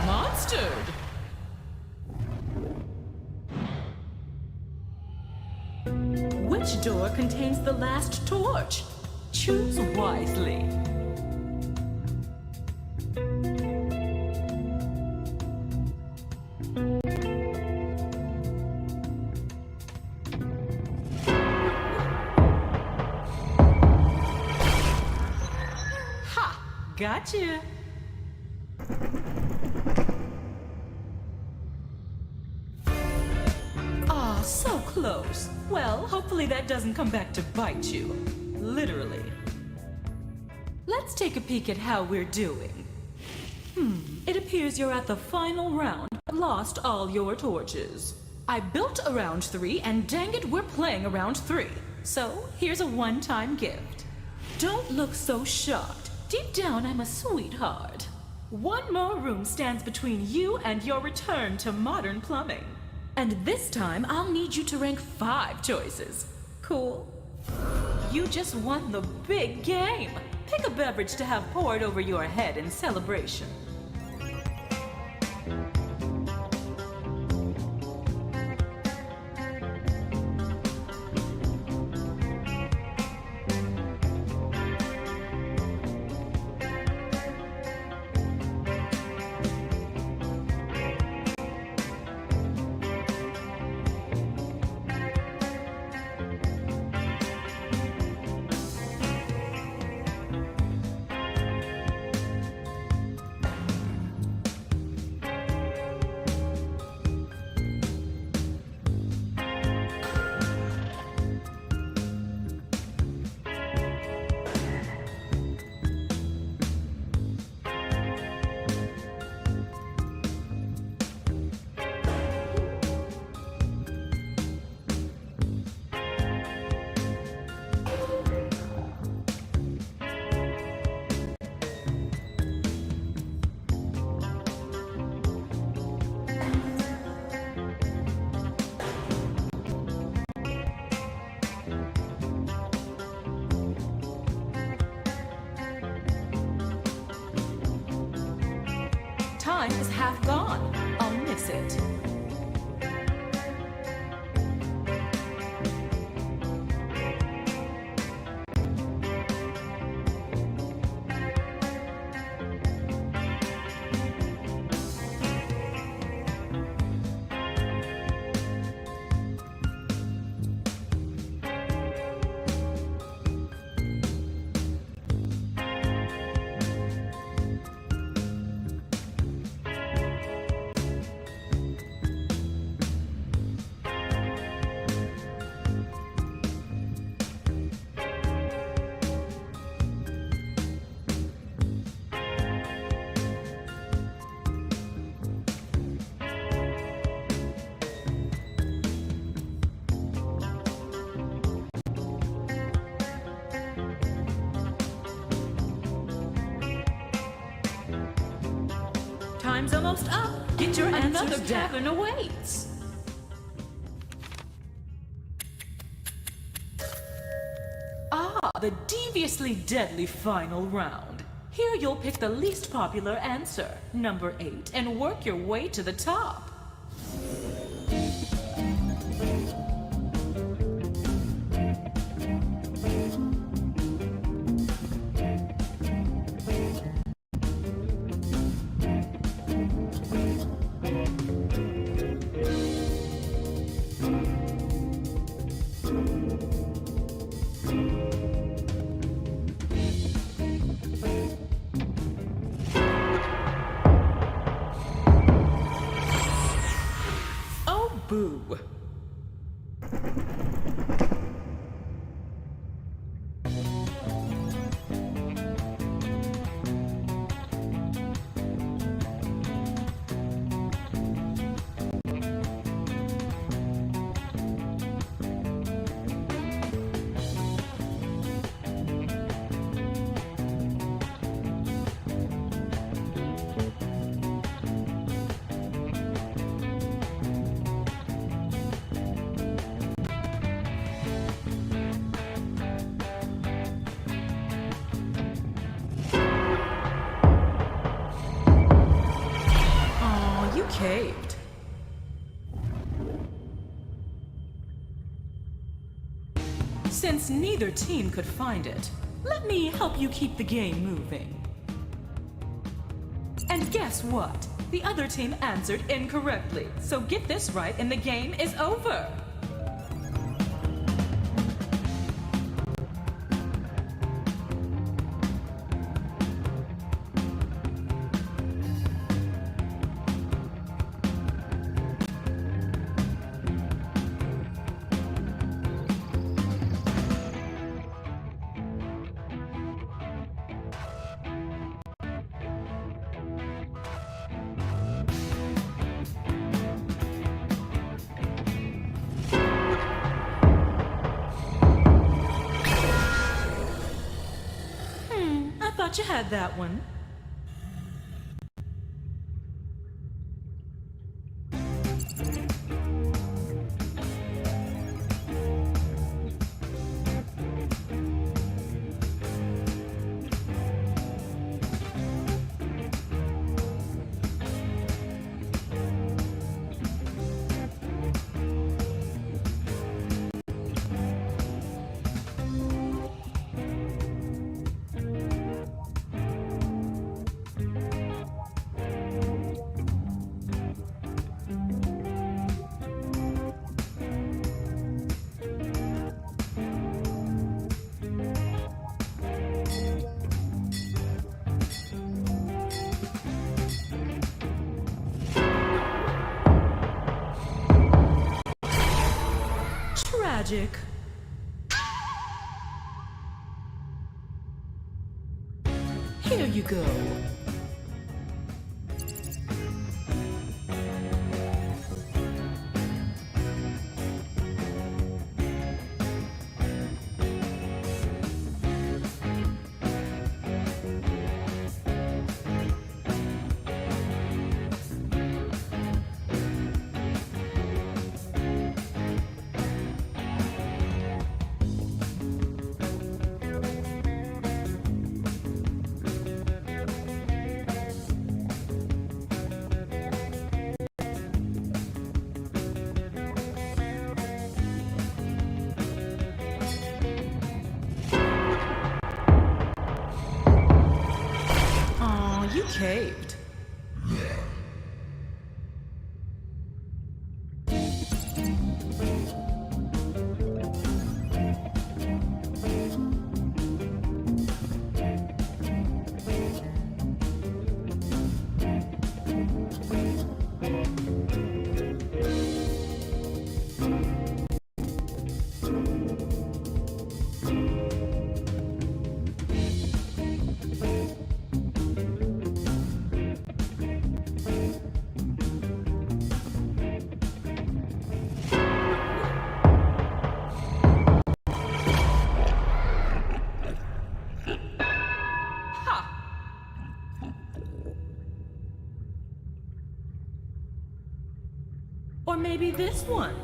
Monstered! Which door contains the last torch? Choose wisely. Ha! Gotcha! Ah, so close. Well, hopefully that doesn't come back to bite you. Literally. Let's take a peek at how we're doing. It appears you're at the final round. Lost all your torches. I built a round 3, and dang it, we're playing a round 3. So, here's a one-time gift. Don't look so shocked. Deep down, I'm a sweetheart. One more room stands between you and your return to modern plumbing. And this time, I'll need you to rank 5 choices. Cool? You just won the big game. Pick a beverage to have poured over your head in celebration. Time is half gone. I'll miss it. Time's almost up. Get your another tavern awaits. Ah, the deviously deadly final round. Here you'll pick the least popular answer, number 8, and work your way to the top. Since neither team could find it, let me help you keep the game moving. And guess what? The other team answered incorrectly. So get this right and the game is over. I thought you had that one. Tragic. Here you go. You caved. Or maybe this one.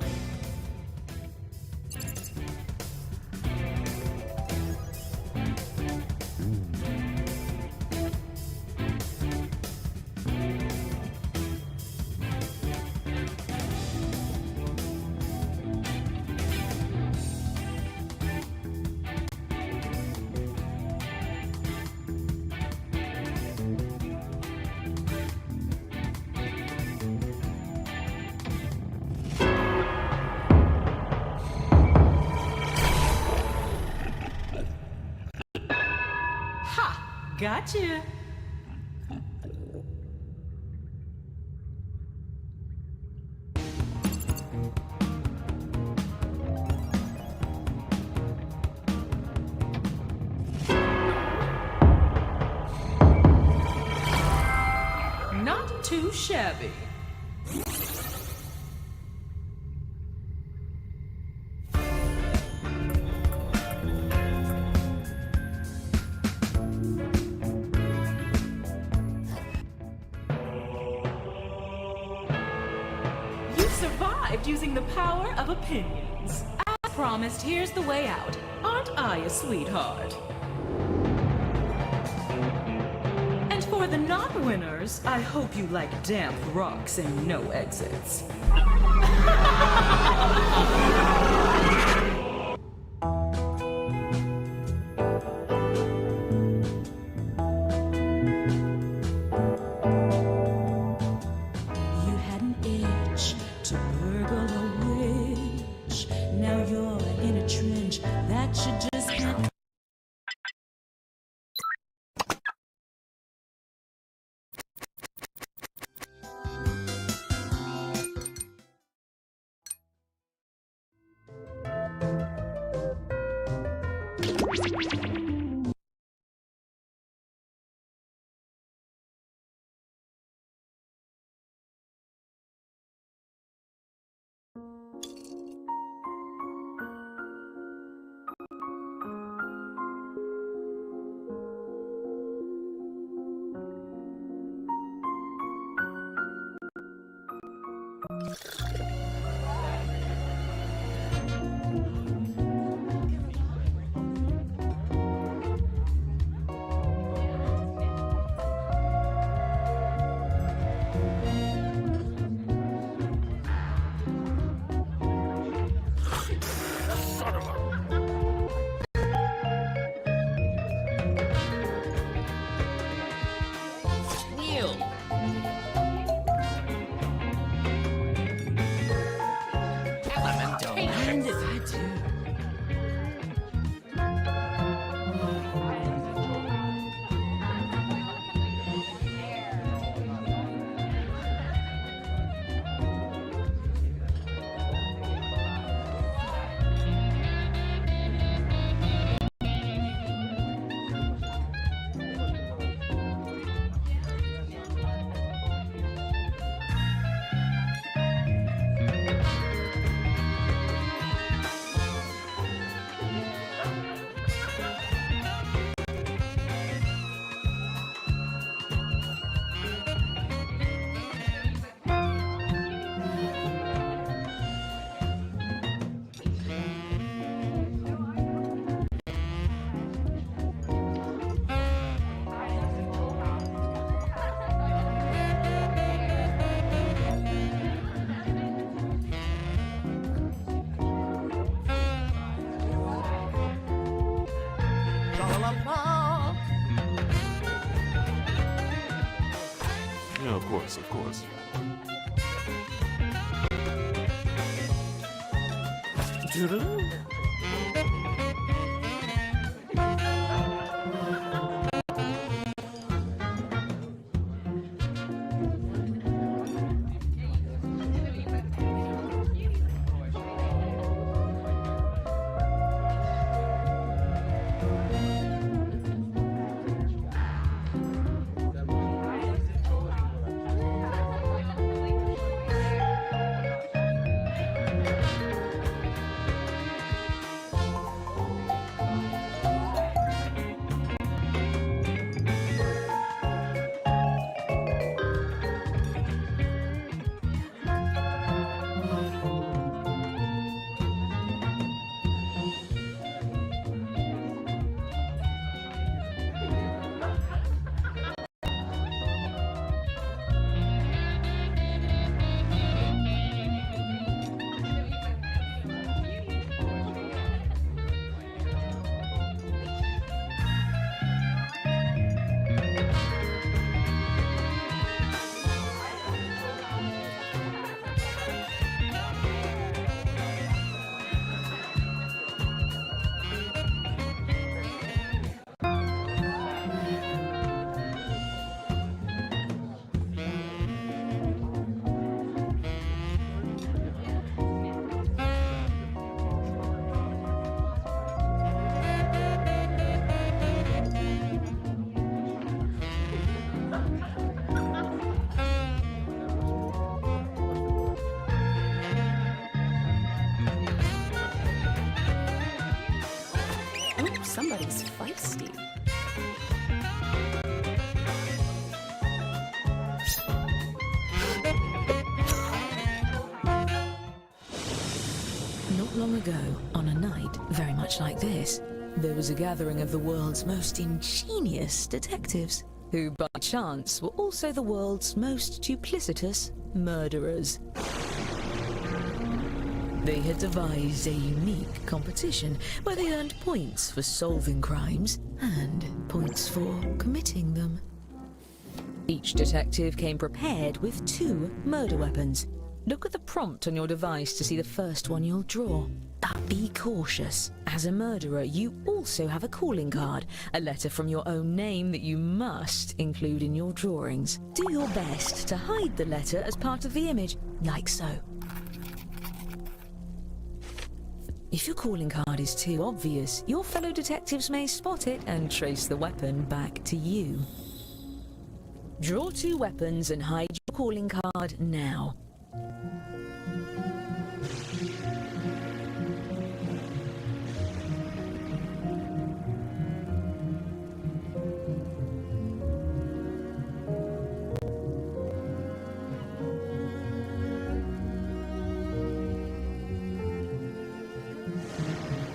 Gotcha. Not too shabby. Survived using the power of opinions. As promised, here's the way out. Aren't I a sweetheart? And for the non-winners, I hope you like damp rocks and no exits. Yeah, of course, of course. Somebody's feisty. Not long ago, on a night very much like this, there was a gathering of the world's most ingenious detectives, who by chance were also the world's most duplicitous murderers. They had devised a unique competition where they earned points for solving crimes and points for committing them. Each detective came prepared with 2 murder weapons. Look at the prompt on your device to see the first one you'll draw. But be cautious. As a murderer, you also have a calling card, a letter from your own name that you must include in your drawings. Do your best to hide the letter as part of the image, like so. If your calling card is too obvious, your fellow detectives may spot it and trace the weapon back to you. Draw 2 weapons and hide your calling card now.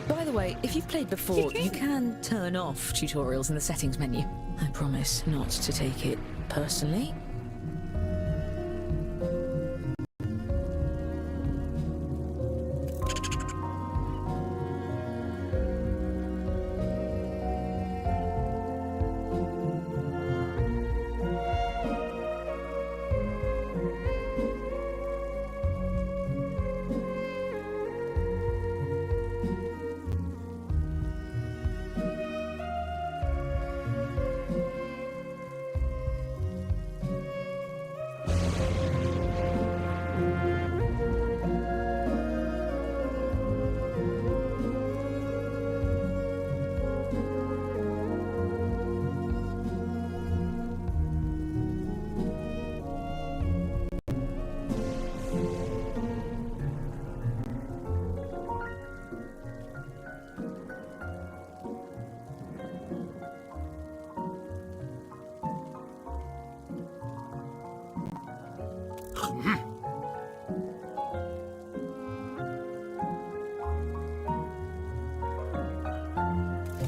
By the way, if you've played before, you can turn off tutorials in the settings menu. I promise not to take it personally.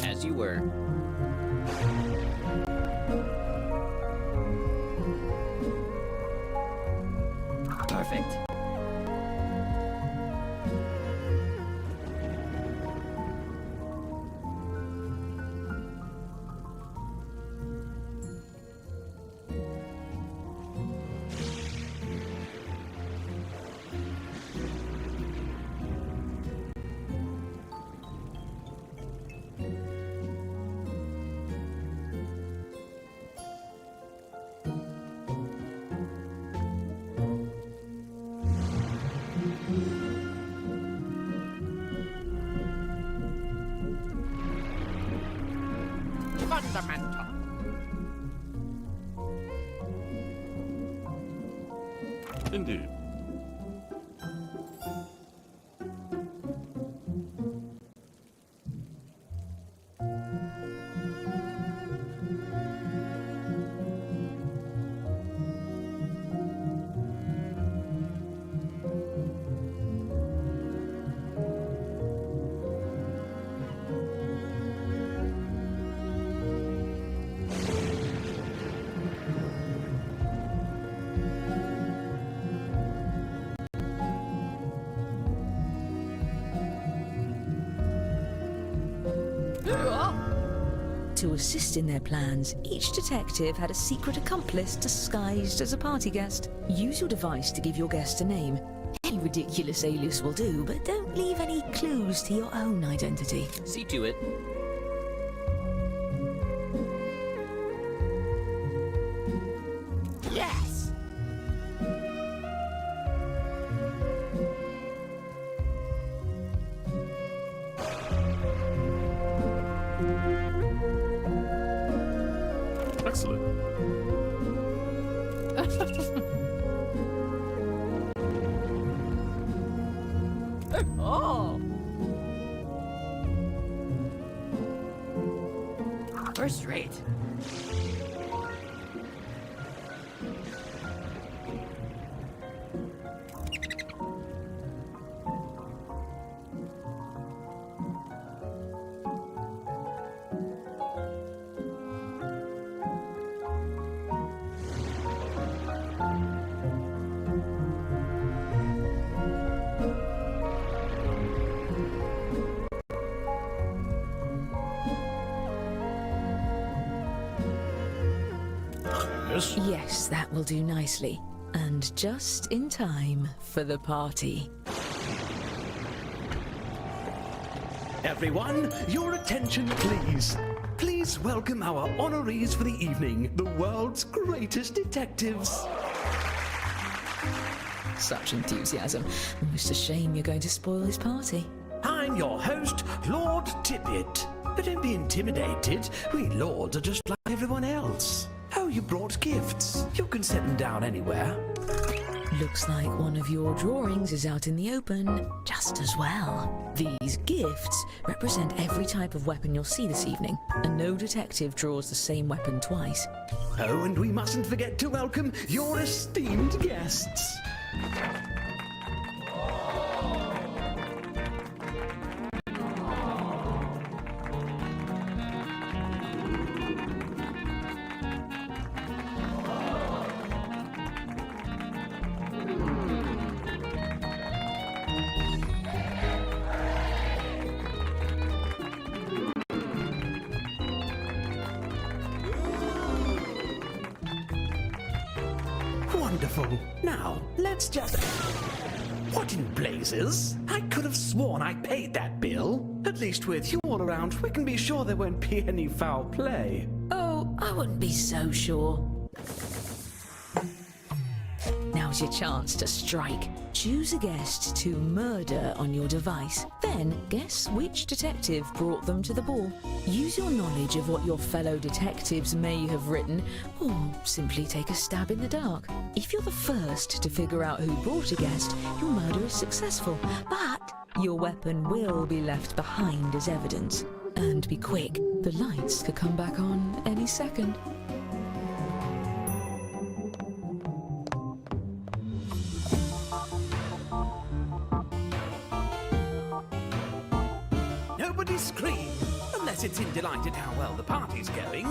As you were. Perfect. Fundamental. Indeed. To assist in their plans, each detective had a secret accomplice disguised as a party guest. Use your device to give your guest a name. Any ridiculous alias will do, but don't leave any clues to your own identity. See to it. Yes. Excellent. Oh! First rate. Yes. Yes, that will do nicely. And just in time for the party. Everyone, your attention please. Please welcome our honorees for the evening, the world's greatest detectives. Such enthusiasm. Almost a shame you're going to spoil his party. I'm I'm your host, Lord Tippet. But don't be intimidated. We lords are just like everyone else. Oh, you brought gifts. You can set them down anywhere. Looks like one of your drawings is out in the open, just as well. These gifts represent every type of weapon you'll see this evening, and no detective draws the same weapon twice. Oh, and we mustn't forget to welcome your esteemed guests. Wonderful. Now, let's just... What in blazes? I could have sworn I paid that bill. At least with you all around, we can be sure there won't be any foul play. Oh, I wouldn't be so sure. Now's your chance to strike. Choose a guest to murder on your device. Then guess which detective brought them to the ball. Use your knowledge of what your fellow detectives may have written, or simply take a stab in the dark. If you're the first to figure out who brought a guest, your murder is successful, but your weapon will be left behind as evidence. And be quick, the lights could come back on any second. Nobody scream, unless it's in delight at how well the party's going.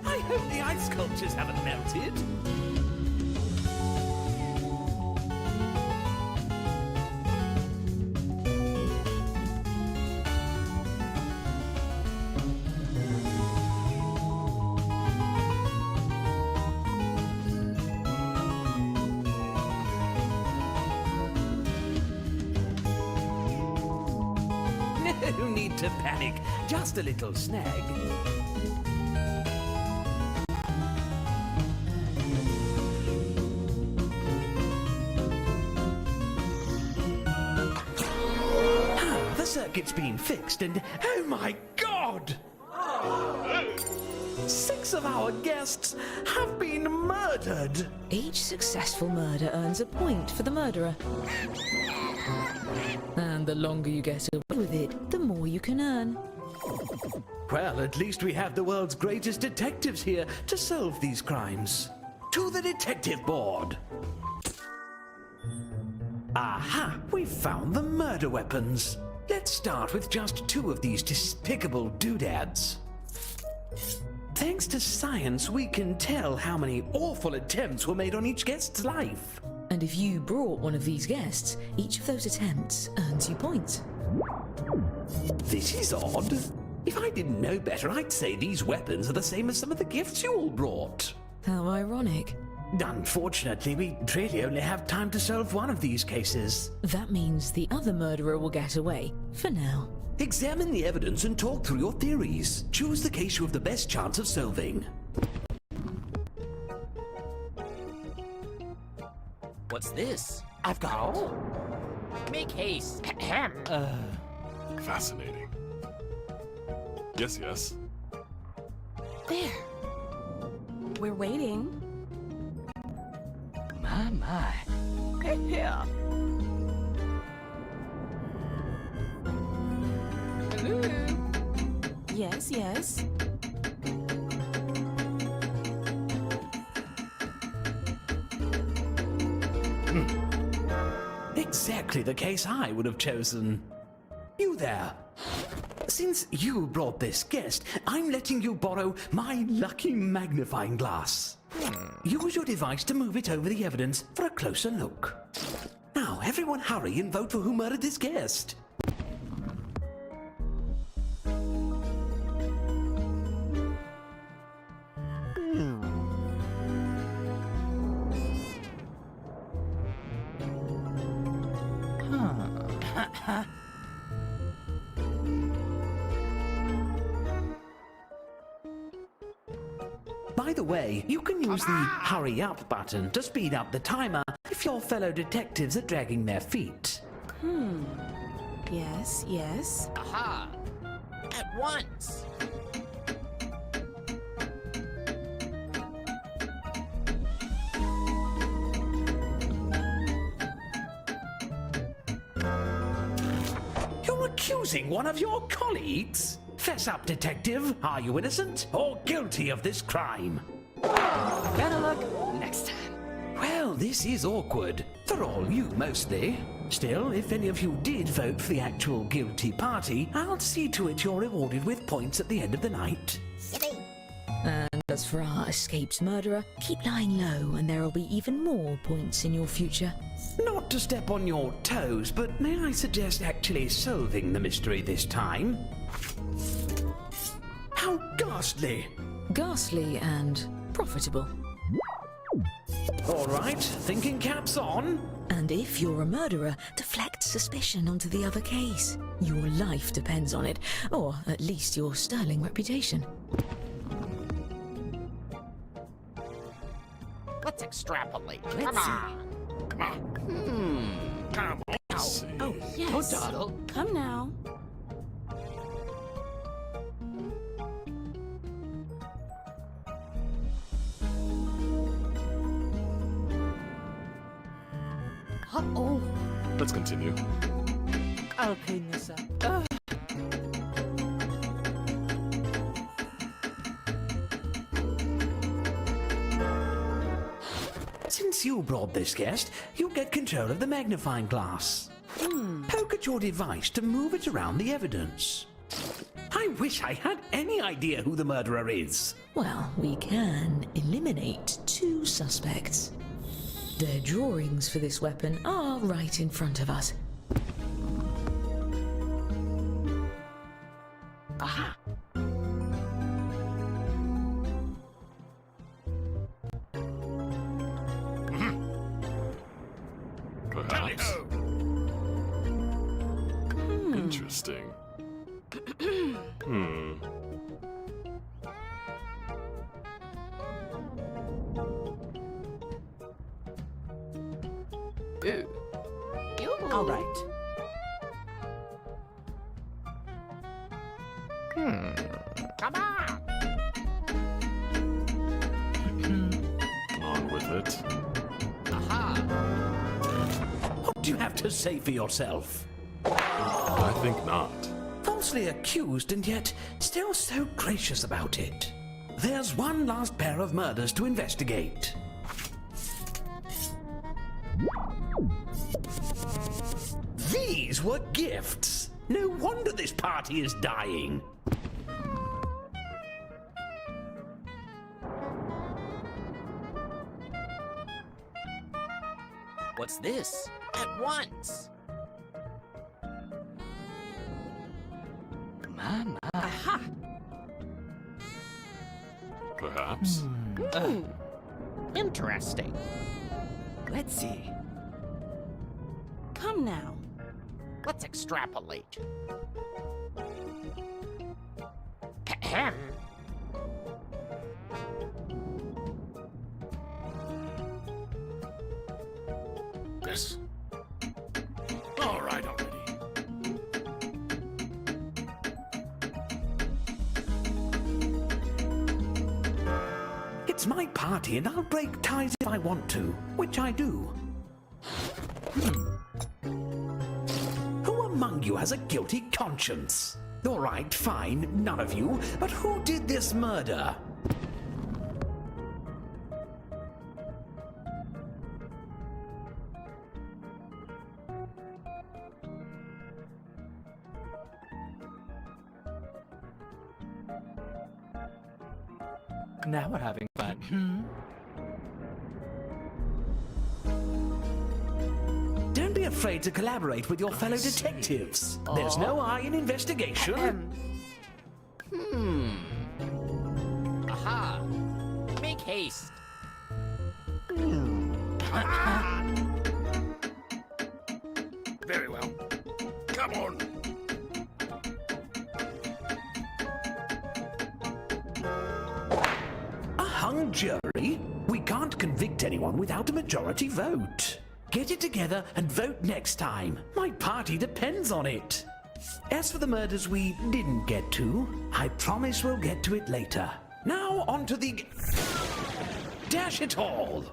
I hope the ice sculptures haven't melted. No need to panic, just a little snag. The circuit's been fixed and, oh my god! 6 of our guests have been murdered! Each successful murder earns a point for the murderer. And the longer you get away with it, the more you can earn. Well, at least we have the world's greatest detectives here to solve these crimes. To the detective board! Aha! We've found the murder weapons. Let's start with just 2 of these despicable doodads. Thanks to science, we can tell how many awful attempts were made on each guest's life. And if you brought one of these guests, each of those attempts earns you points. This is odd. If I didn't know better, I'd say these weapons are the same as some of the gifts you all brought. How ironic. Unfortunately, we really only have time to solve one of these cases. That means the other murderer will get away, for now. Examine the evidence and talk through your theories. Choose the case you have the best chance of solving. What's this? I've got all. Make haste. Fascinating. Yes, yes. There. We're waiting. My. Yeah. Yes, yes. Exactly the case I would have chosen. You there. Since you brought this guest, I'm letting you borrow my lucky magnifying glass. Use your device to move it over the evidence for a closer look. Now, everyone hurry and vote for who murdered this guest. By the way, you can use the hurry up button to speed up the timer if your fellow detectives are dragging their feet. Yes, yes. Aha! At once! You're accusing one of your colleagues? Fess up, detective. Are you innocent or guilty of this crime? Better luck next time. Well, this is awkward. For all you, mostly. Still, if any of you did vote for the actual guilty party, I'll see to it you're rewarded with points at the end of the night. And as for our escaped murderer, keep lying low and there'll be even more points in your future. Not to step on your toes, but may I suggest actually solving the mystery this time? How ghastly! Ghastly and profitable. All right, thinking caps on. And if you're a murderer, deflect suspicion onto the other case. Your life depends on it, or at least your sterling reputation. Let's extrapolate. Let's see. Come on. Come on. Let's see. Oh, yes. Oh, Doddle. Come now. Uh-oh. Let's continue. I'll clean this up. Since you brought this guest, you get control of the magnifying glass. Poke at your device to move it around the evidence. I wish I had any idea who the murderer is. Well, we can eliminate 2 suspects. Their drawings for this weapon are right in front of us. Aha! Perhaps. Interesting. All right. Come on! On with it. Aha! What do you have to say for yourself? I think not. Falsely accused and yet still so gracious about it. There's one last pair of murders to investigate. These were gifts. No wonder this party is dying. What's this? At once! Mama. Aha! Perhaps. Interesting. Let's see. Come now. Let's extrapolate. Ahem. Yes. All right already. It's my party and I'll break ties if I want to, which I do. Who among you has a guilty conscience? All right, fine, none of you, but who did this murder? Now we're having fun. Don't be afraid to collaborate with your fellow detectives. There's no I in investigation. Aha! Make haste. Very well. Come on. A hung jury? We can't convict anyone without a majority vote. Get it together and vote next time. My party depends on it. As for the murders we didn't get to, I promise we'll get to it later. Now on to the... Dash it all!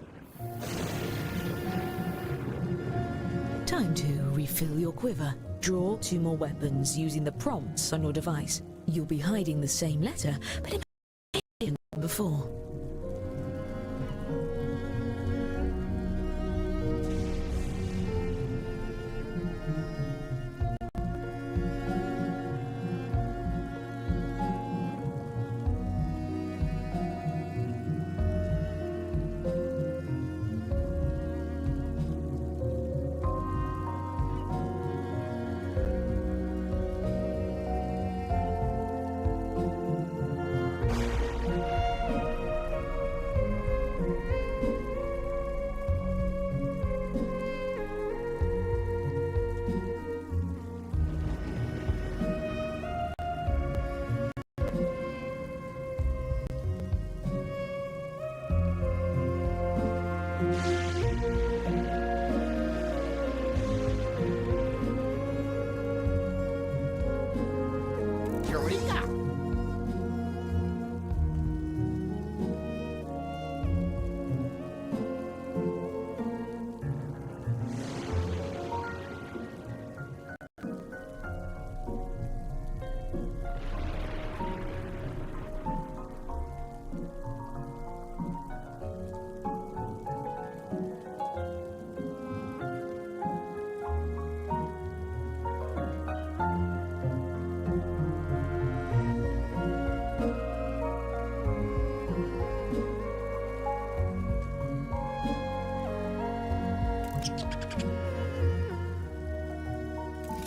Time to refill your quiver. Draw 2 more weapons using the prompts on your device. You'll be hiding the same letter, but it may have been before. Eureka!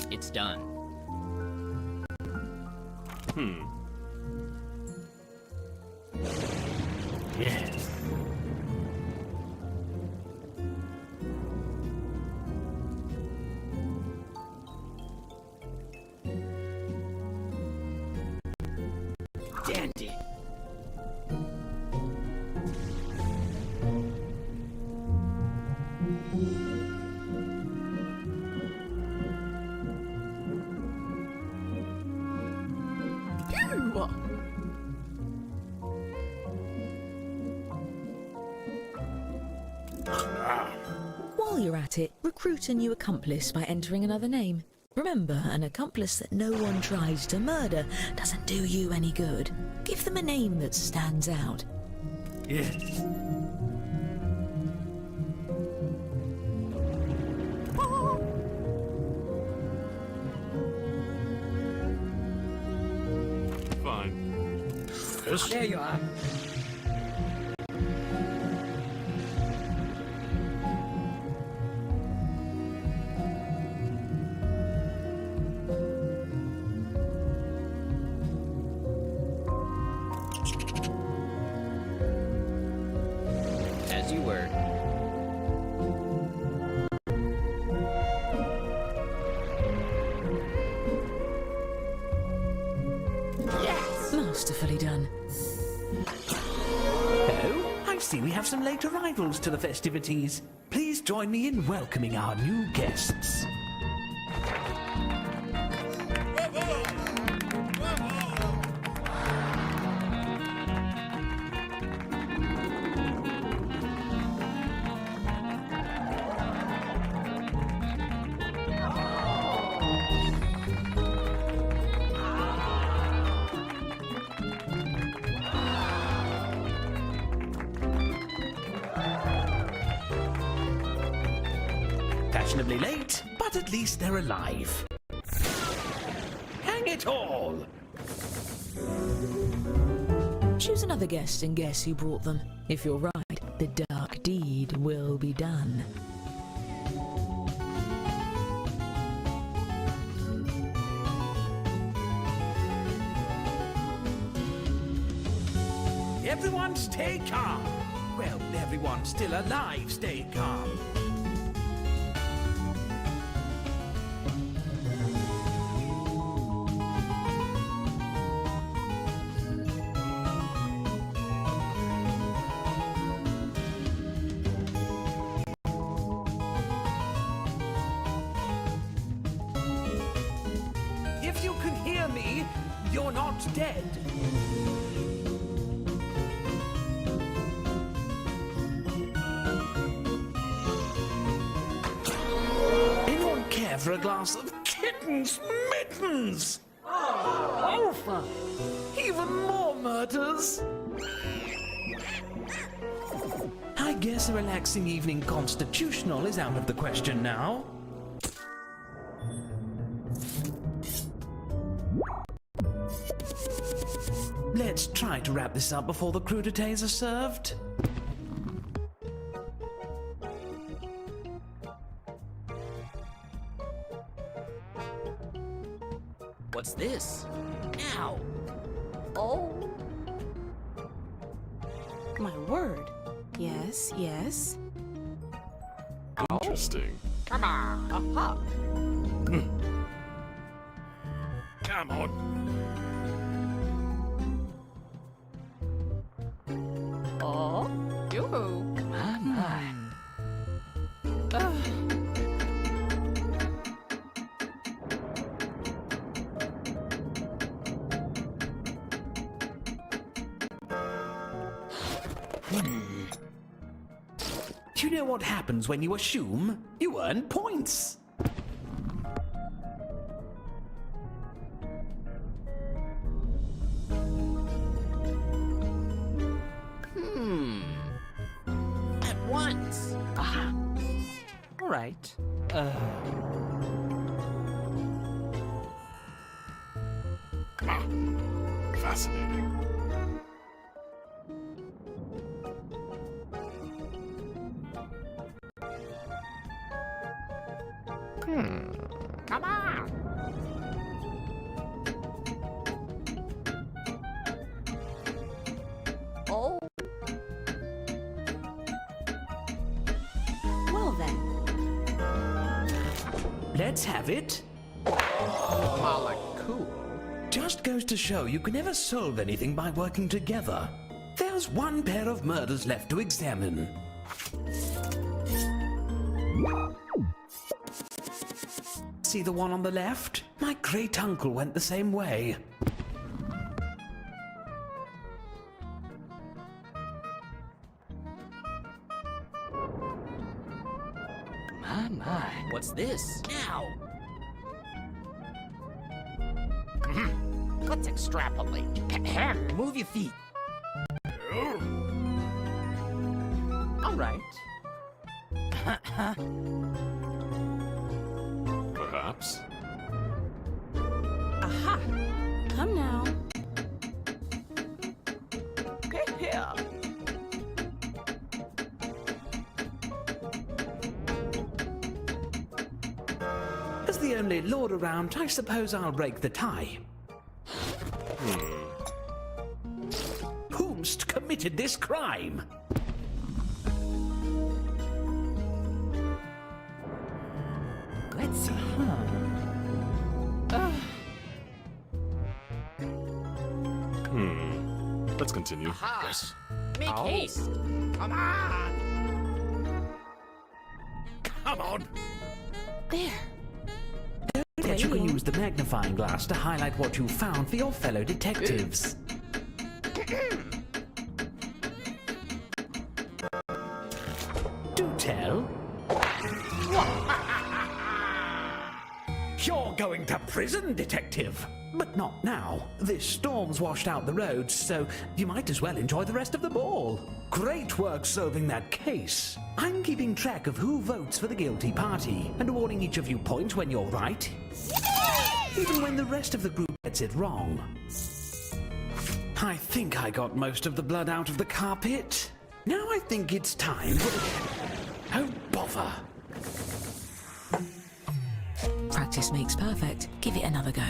It's done. Yes. Dandy. While you're at it, recruit a new accomplice by entering another name. Remember, an accomplice that no one tries to murder doesn't do you any good. Give them a name that stands out. Yes. Fine. This? There you are. As you were. Masterfully done. Oh, I see we have some late arrivals to the festivities. Please join me in welcoming our new guests. Fashionably late, but at least they're alive. Hang it all! Choose another guest and guess who brought them. If you're right, the dark deed will be done. Everyone stay calm. Well, everyone still alive, stay calm. If you can hear me, you're not dead. Anyone care for a glass of kitten's mittens? Oh, even more murders. I guess a relaxing evening constitutional is out of the question now. Let's try to wrap this up before the crudités are served. What's this? Ow! Oh. My word. Yes, yes. Interesting. Come on. Aha. Come on. Oh. Yoo-hoo. Do you know what happens when you assume? You earn points. At once. Aha. All right. Fascinating. Come on. Oh. Well then. Let's have it. Cool. Just goes to show you can never solve anything by working together. There's one pair of murders left to examine. See the one on the left? My great uncle went the same way. My. What's this? Ow! Let's extrapolate. Move your feet. All right. Perhaps. Aha. Come now. Here. As the only lord around, I suppose I'll break the tie. Whomst committed this crime? Let's see. Let's continue. Yes. Make haste. Come on. Come on. There. Bet you can use the magnifying glass to highlight what you found for your fellow detectives. Do tell. You're going to prison, detective. But not now. This storm's washed out the roads, so you might as well enjoy the rest of the ball. Great work solving that case. I'm keeping track of who votes for the guilty party, and awarding each of you points when you're right. Even when the rest of the group gets it wrong. I think I got most of the blood out of the carpet. Now I think it's time for... Oh, bother. Practice makes perfect. Give it another go.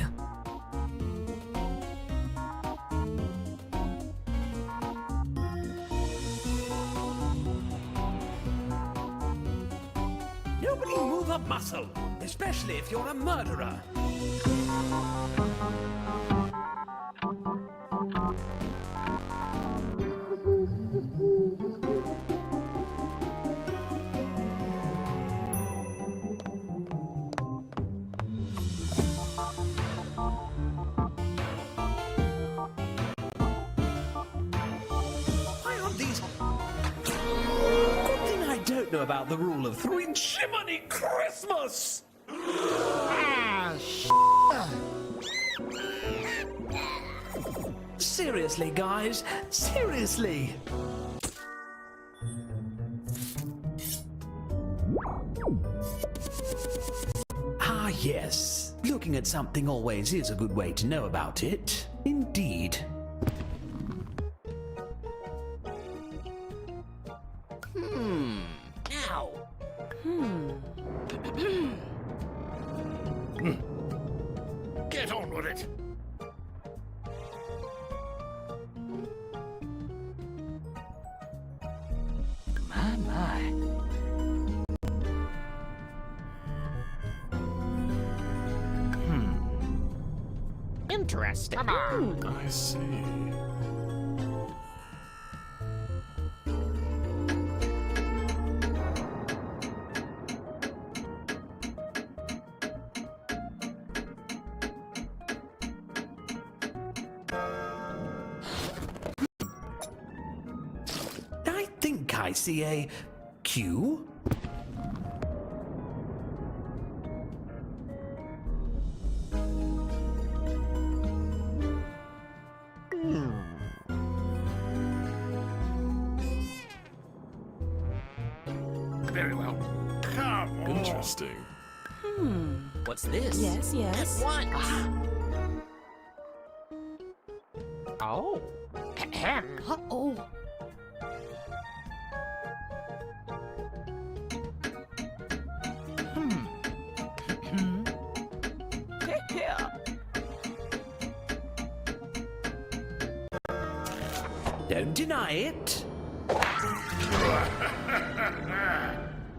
Nobody move a muscle, especially if you're a murderer. know about the rule of three and Jiminy Christmas! Seriously, guys, seriously. Ah, yes. Looking at something always is a good way to know about it. Indeed. Now. Get on with it. My. Interesting. Come on. I see. I think I see a Q. Very well. Come on. Interesting. What's this? Yes, yes. At once. Oh. Ahem. Uh-oh. Here. Don't deny it.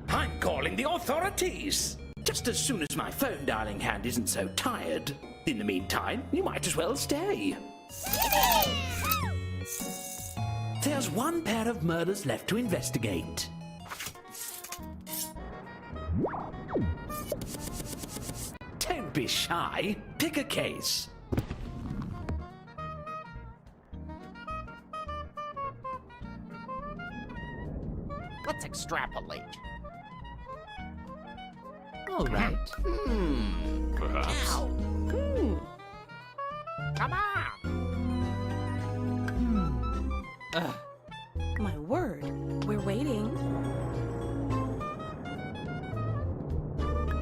I'm calling the authorities. Just as soon as my phone dialing hand isn't so tired. In the meantime, you might as well stay. There's one pair of murders left to investigate. Don't be shy. Pick a case. Let's extrapolate. All right. Perhaps. Now. Come on. My word, we're waiting.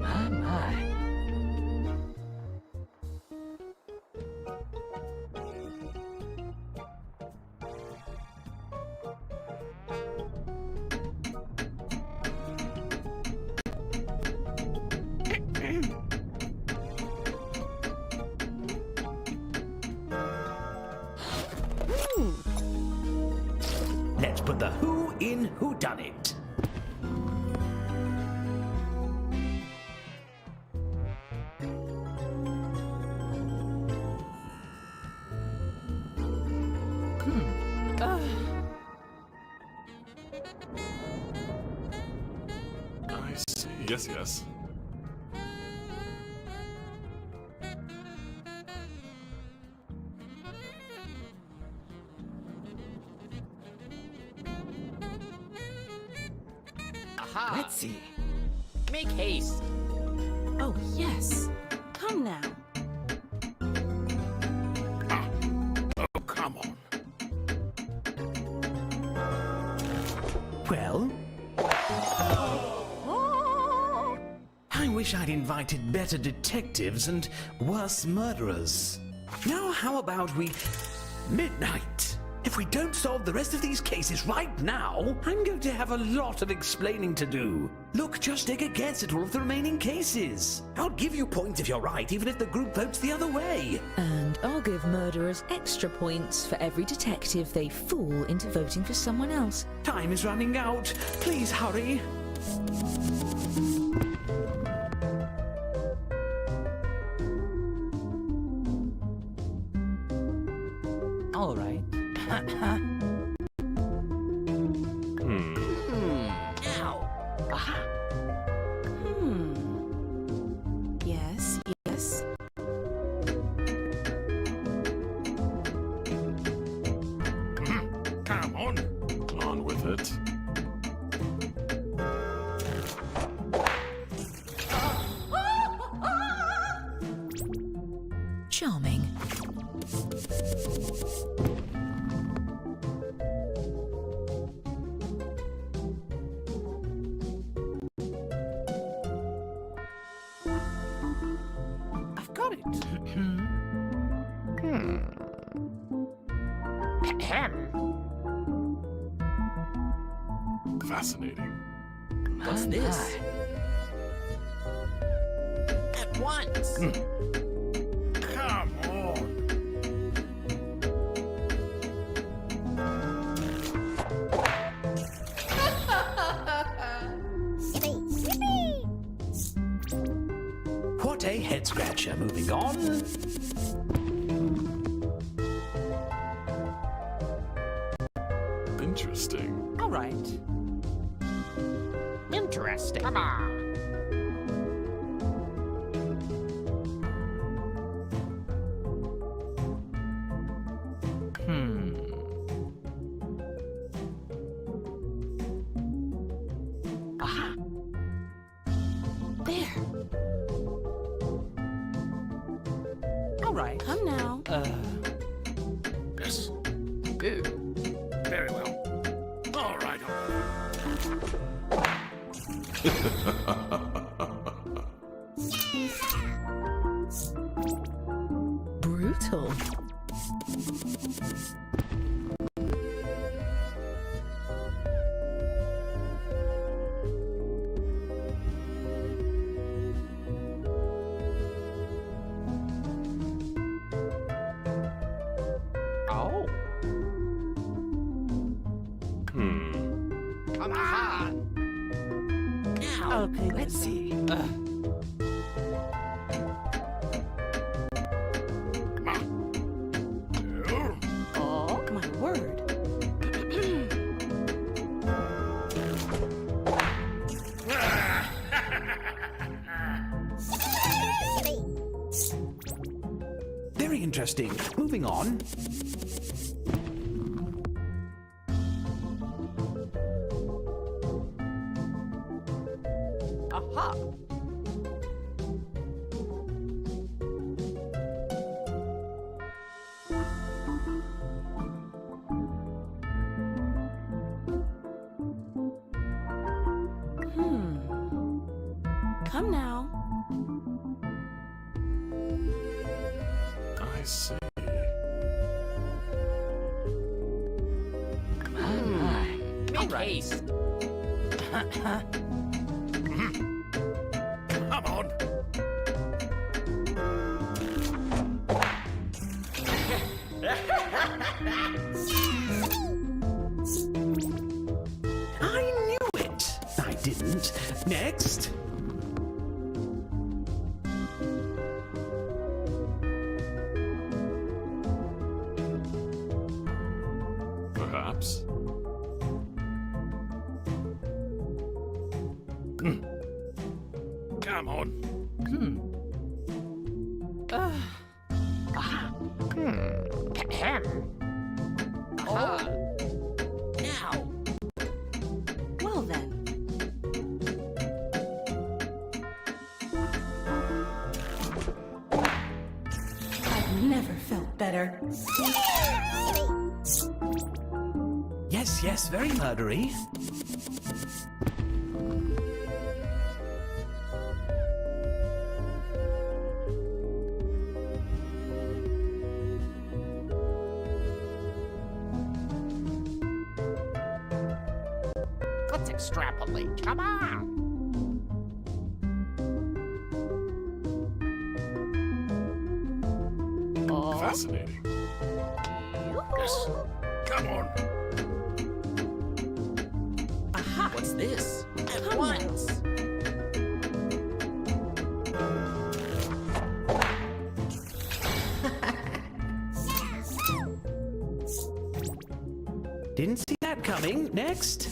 My. Let's put the who in whodunit. I see. Yes, yes. Aha. Let's see. Make haste. Oh, yes. Come now. Oh, come on. Well? I wish I'd invited better detectives and worse murderers. Now how about we... Midnight! If we don't solve the rest of these cases right now, I'm going to have a lot of explaining to do. Look, just take a guess at all of the remaining cases. I'll give you points if you're right, even if the group votes the other way. And I'll give murderers extra points for every detective they fool into voting for someone else. Time is running out. Please hurry. All right. Now. Yes, yes. Come on. On with it. charming. I've got it. Fascinating. What's this? At once. Come on. What a head scratcher. Moving on. Interesting. All right. Interesting. Come on. Aha. There. All right. Come now. Yes. Good. Very well. All right. Brutal. Oh. Come on. Now. Okay, let's see. Come on. Oh, my word. Very interesting. Moving on. Aha. Come now. I see. Make haste. Come on. I knew it. I didn't. Next. Perhaps. Come on. Aha. Now. Well then. I've never felt better. Yes, yes, very murdery. Let's extrapolate. Come on. Oh. Fascinating. Yes. Come on. Aha. What's this? At Come once. Didn't see that coming. Next.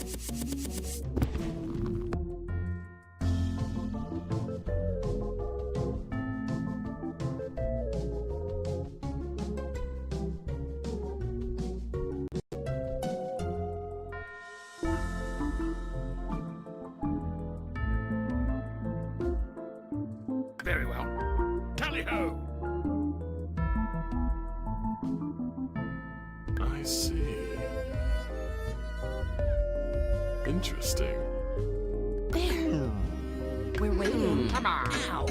Very well. Tally ho. see. Interesting. There. We're waiting. Come on. Ow.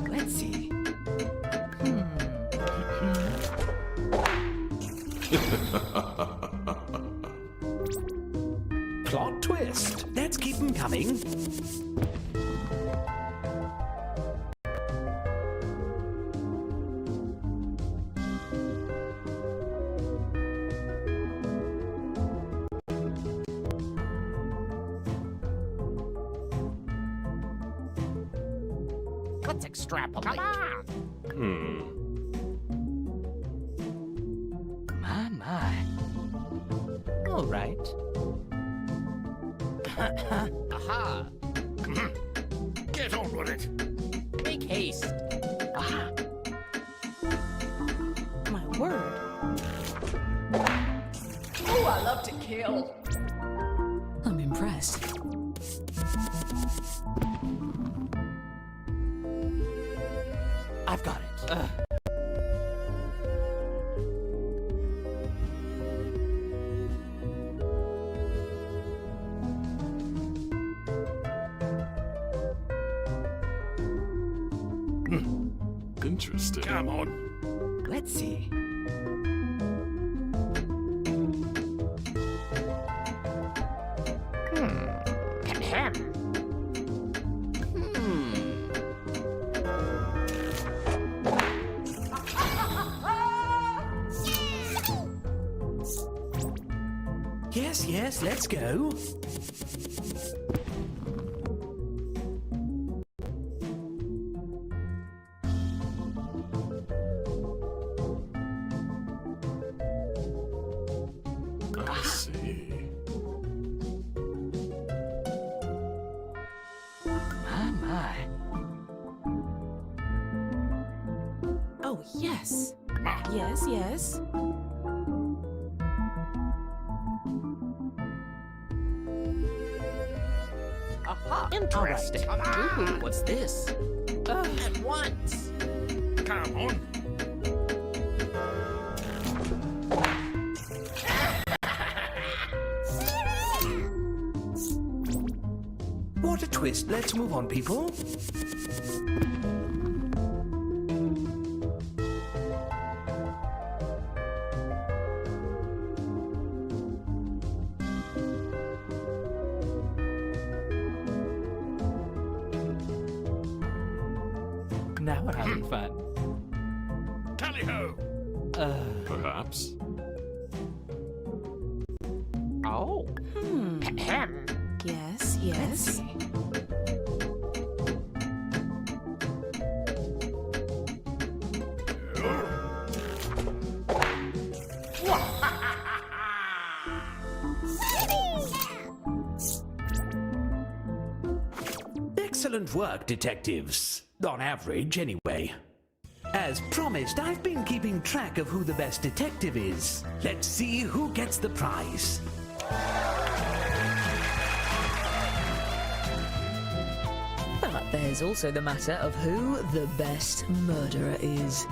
Let's see. Plot twist. Let's keep them coming. Let's extrapolate. Come on. My. All right. Aha. Get on with it. Make haste. Aha. My word. Oh, I love to kill. I'm impressed. I've got it. Interesting. Come on. Let's see. Ahem. Yes, let's go. I see. My. Oh, yes. Ah. Yes. Aha. Interesting. Come on. Ooh, what's this? At once. Come on. What a twist. Let's move on, people. Now we're having fun. Tally-ho. Perhaps. Oh. Ahem. Yes. Excellent work, detectives. On average, anyway. As promised, I've been keeping track of who the best detective is. Let's see who gets the prize. But there's also the matter of who the best murderer is.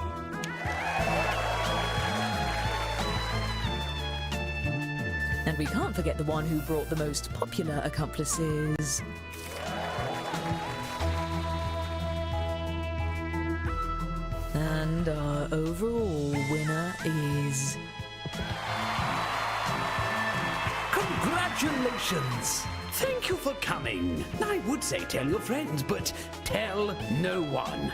And we can't forget the one who brought the most popular accomplices. And our overall winner is... Congratulations! Thank you for coming. I would say tell your friends, but tell no one.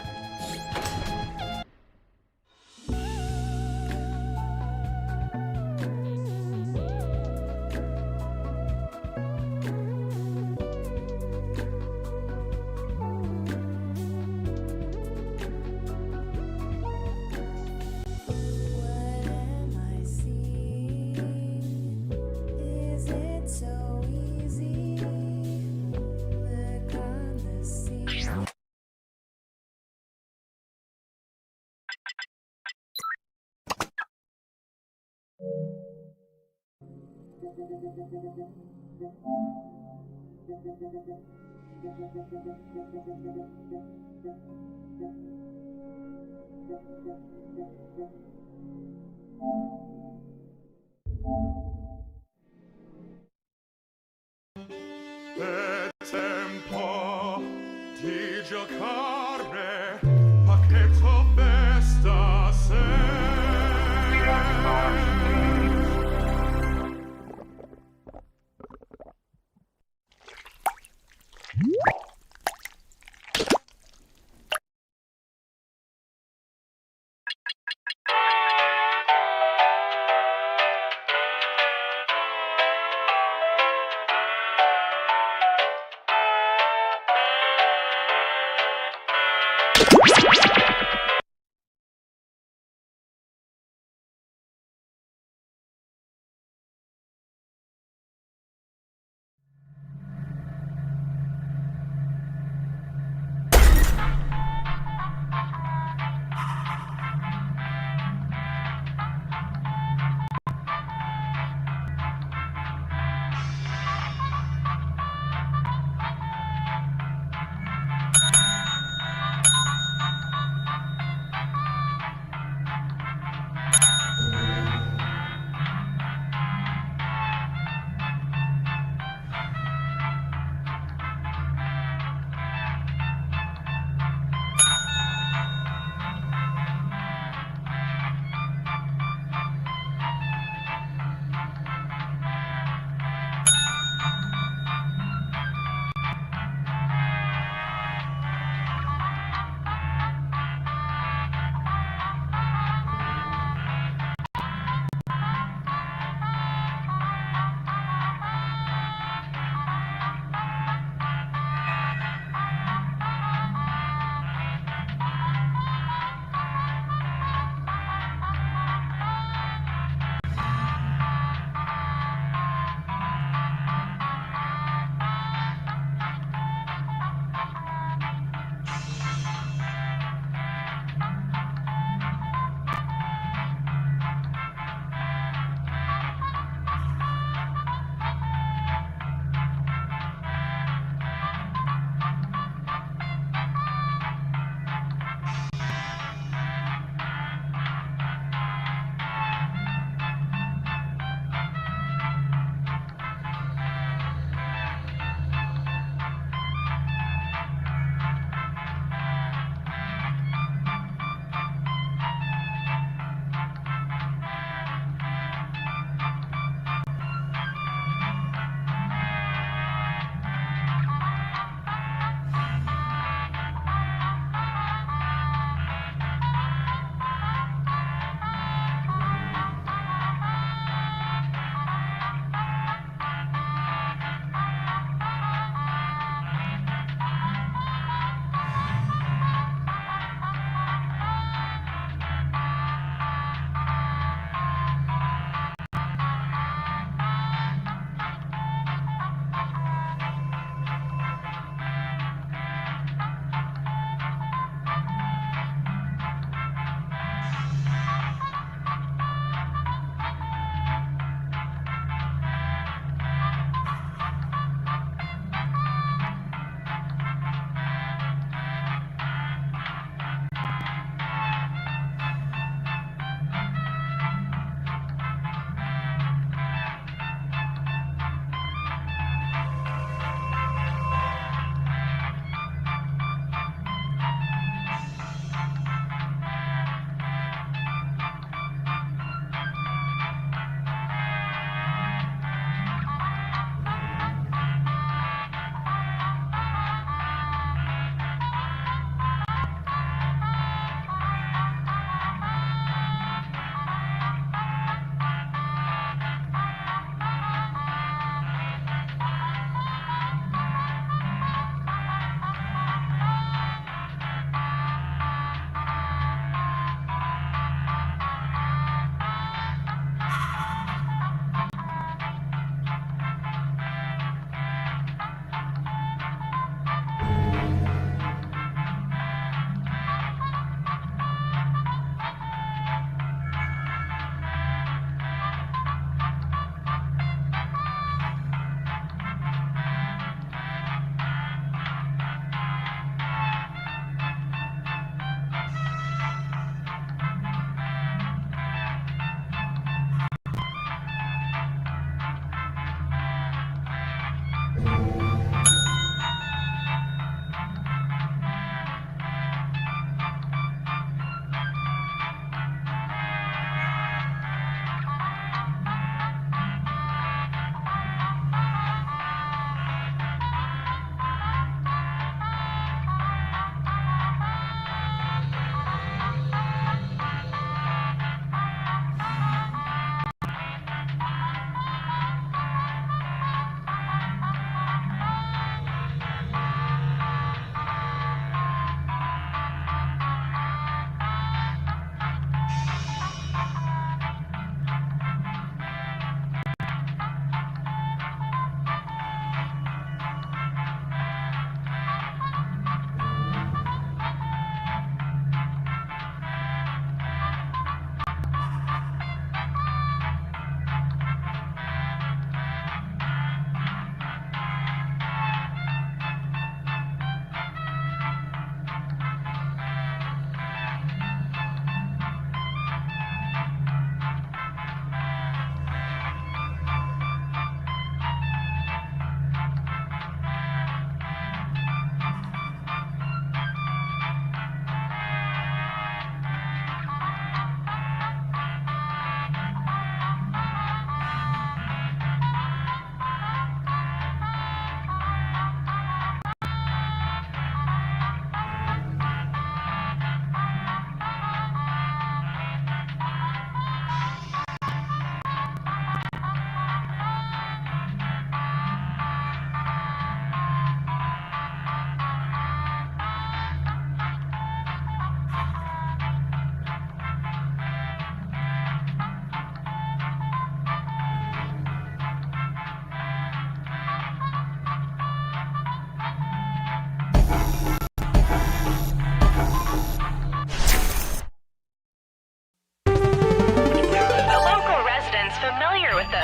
What am I seeing? Is it so easy? Look on the scene. È tempo di giocare, pacchetto festa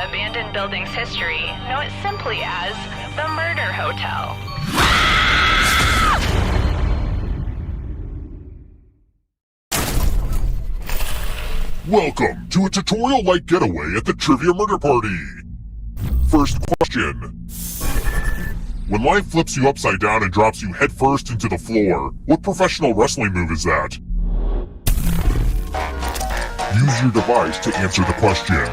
abandoned building's history, know it simply as the Murder Hotel. Welcome to a tutorial-like getaway at the Trivia Murder Party. First question. When life flips you upside down and drops you headfirst into the floor, what professional wrestling move is that? Use your device to answer the question.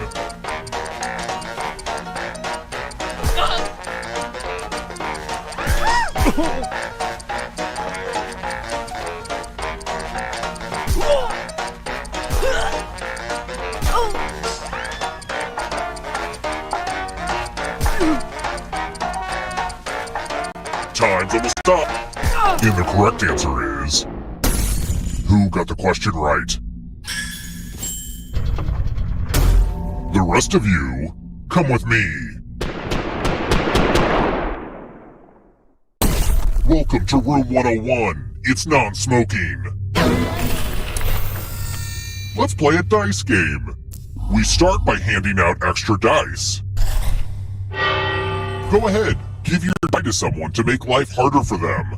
Time's almost up. And the correct answer is... Who got the question right? The rest of you, come with me. Welcome to Room 101. It's non-smoking. Let's play a dice game. We start by handing out extra dice. Go ahead, give your die to someone to make life harder for them.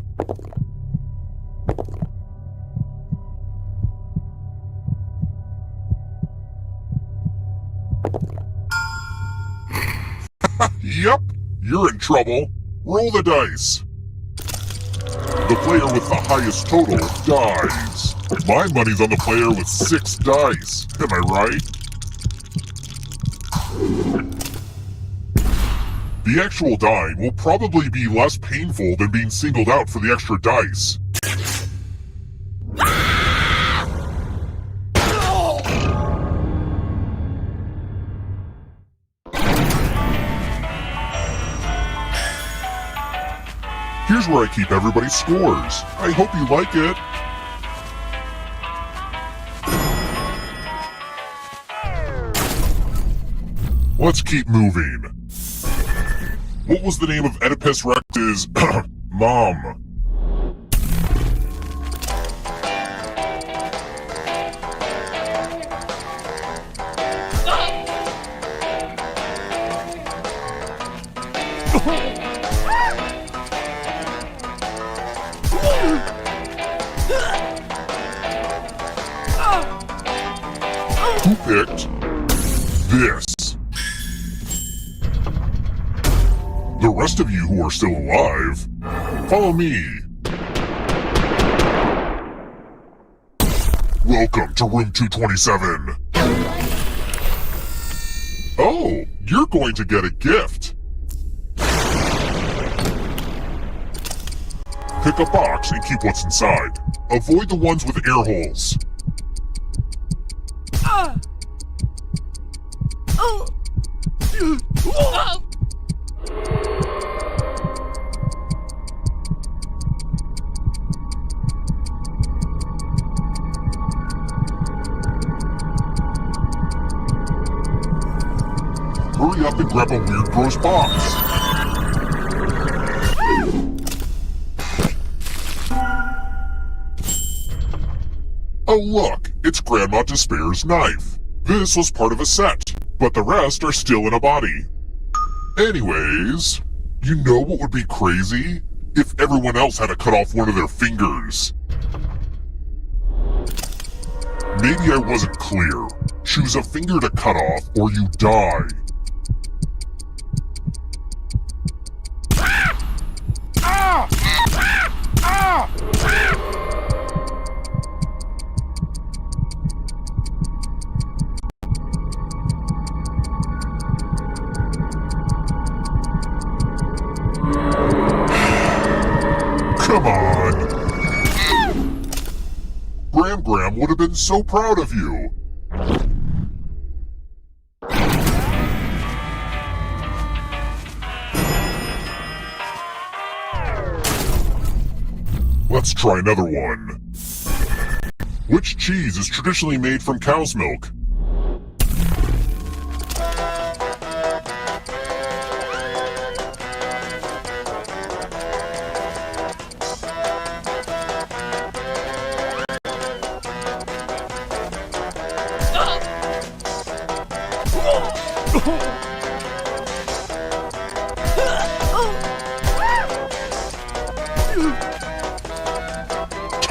Yep, you're in trouble. Roll the dice. The player with the highest total dies. My money's on the player with 6 dice. Am I right? The actual dying will probably be less painful than being singled out for the extra dice. Here's where I keep everybody's scores. I hope you like it. Let's keep moving. What was the name of Oedipus Rex's mom? Who picked this? The rest of you who are still alive, follow me. Welcome to Room 227. Oh, you're going to get a gift. Pick a box and keep what's inside. Avoid the ones with air holes. Hurry up and grab a weird gross box. Oh look, it's Grandma Despair's knife. This was part of a set, but the rest are still in a body. Anyways, you know what would be crazy? If everyone else had to cut off one of their fingers. Maybe I wasn't clear. Choose a finger to cut off or you die. Come on! Gram would have been so proud of you! Let's try another one. Which cheese is traditionally made from cow's milk?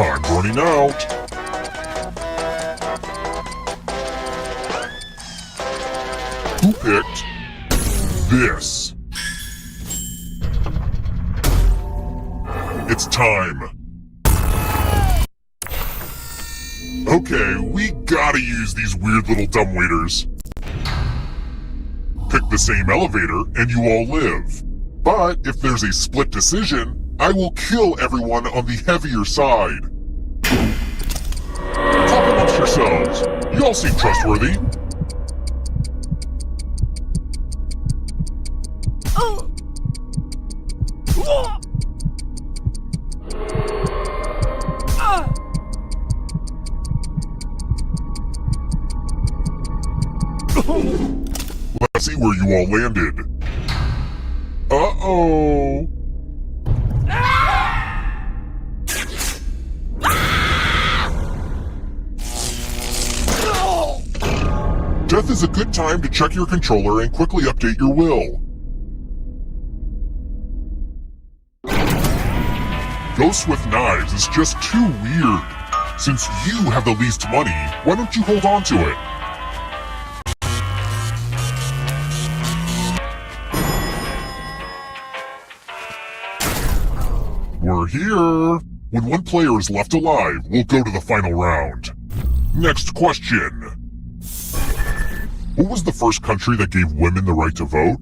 Time running out. Who picked this? It's time. Okay, we gotta use these weird little dumbwaiters. Pick the same elevator and you all live. But if there's a split decision, I will kill everyone on the heavier side. Talk amongst yourselves. You all seem trustworthy. Let's see where you all landed. Uh-oh. Death is a good time to check your controller and quickly update your will. Ghosts with knives is just too weird. Since you have the least money, why don't you hold on to it? We're here. When one player is left alive, we'll go to the final round. Next question. What was the first country that gave women the right to vote?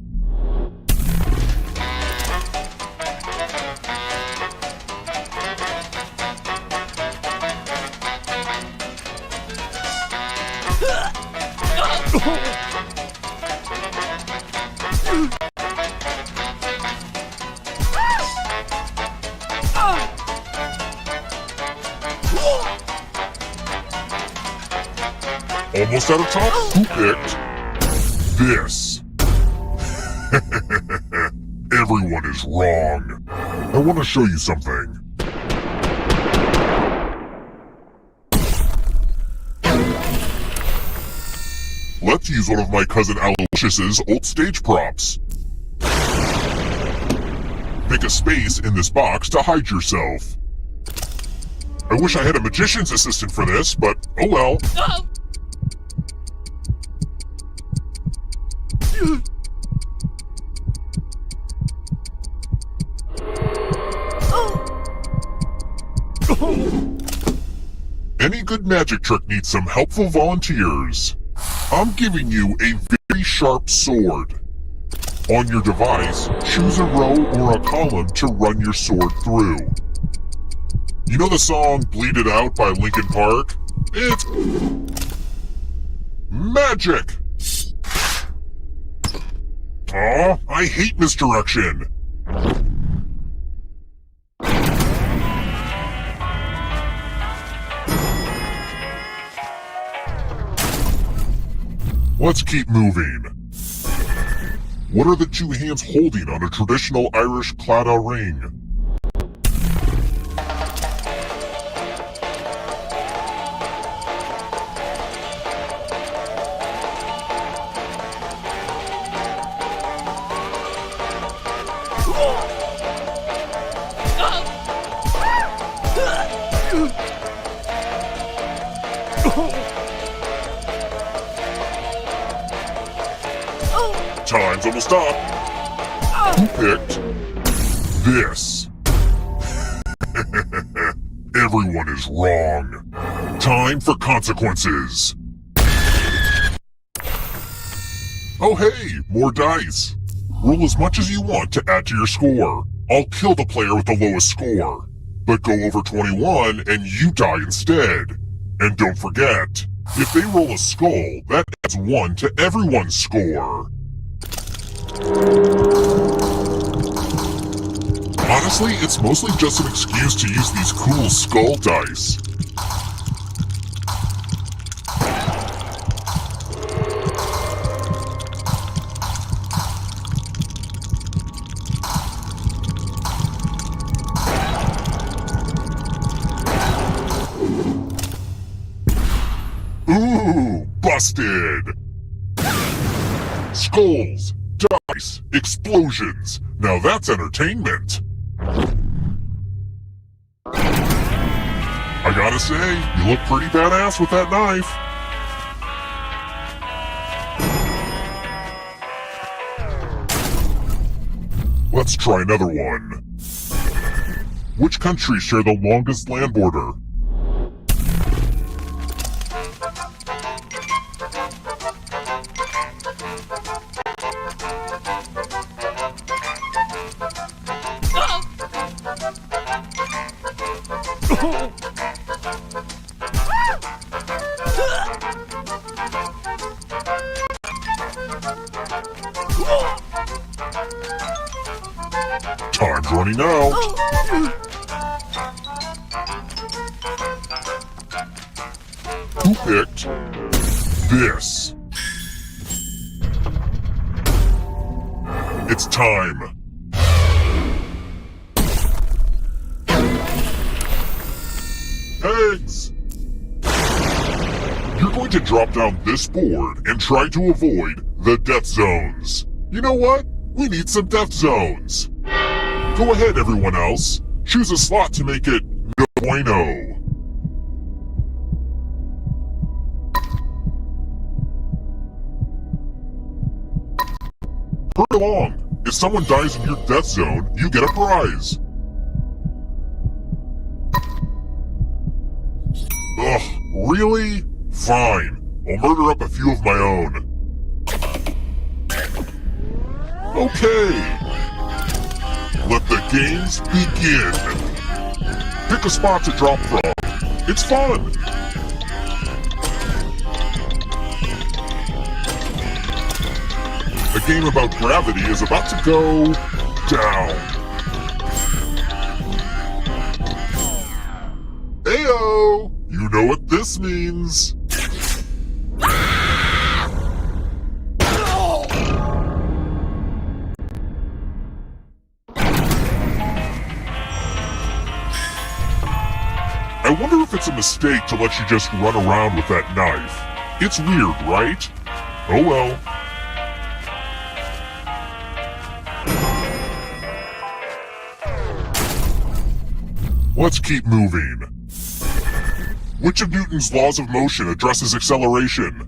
Almost out of time? Who picked this? Everyone is wrong. I want to show you something. Let's use one of my cousin Aloysius's old stage props. Make a space in this box to hide yourself. I wish I had a magician's assistant for this, but oh well. Any good magic trick needs some helpful volunteers. I'm giving you a very sharp sword. On your device, choose a row or a column to run your sword through. You know the song Bleed It Out by Linkin Park? It's magic! Aw, I hate misdirection. Let's keep moving. What are the two hands holding on a traditional Irish claddagh ring? Time's almost up. Who picked this? Everyone is wrong. Time for consequences. Oh hey, more dice. Roll as much as you want to add to your score. I'll kill the player with the lowest score. But go over 21 and you die instead. And don't forget, if they roll a skull, that adds 1 to everyone's score. Honestly, it's mostly just an excuse to use these cool skull dice. Ooh, busted! Skulls, dice, explosions. Now that's entertainment. gotta say, you look pretty badass with that knife. Let's try another one. Which countries share the longest land border? Time's running out. Who picked this? It's time. Eggs! You're going to drop down this board and try to avoid the death zones. You know what? We need some death zones. Go ahead, everyone else. Choose a slot to make it no bueno. Hurry along. If someone dies in your death zone, you get a prize. Ugh, really? Fine. I'll murder up a few of my own. Okay. Let the games begin. Pick a spot to drop from. It's fun. The game about gravity is about to go down. Ayo! You know what this means. I wonder if it's a mistake to let you just run around with that knife. It's weird, right? Oh well. Let's keep moving. Which of Newton's laws of motion addresses acceleration?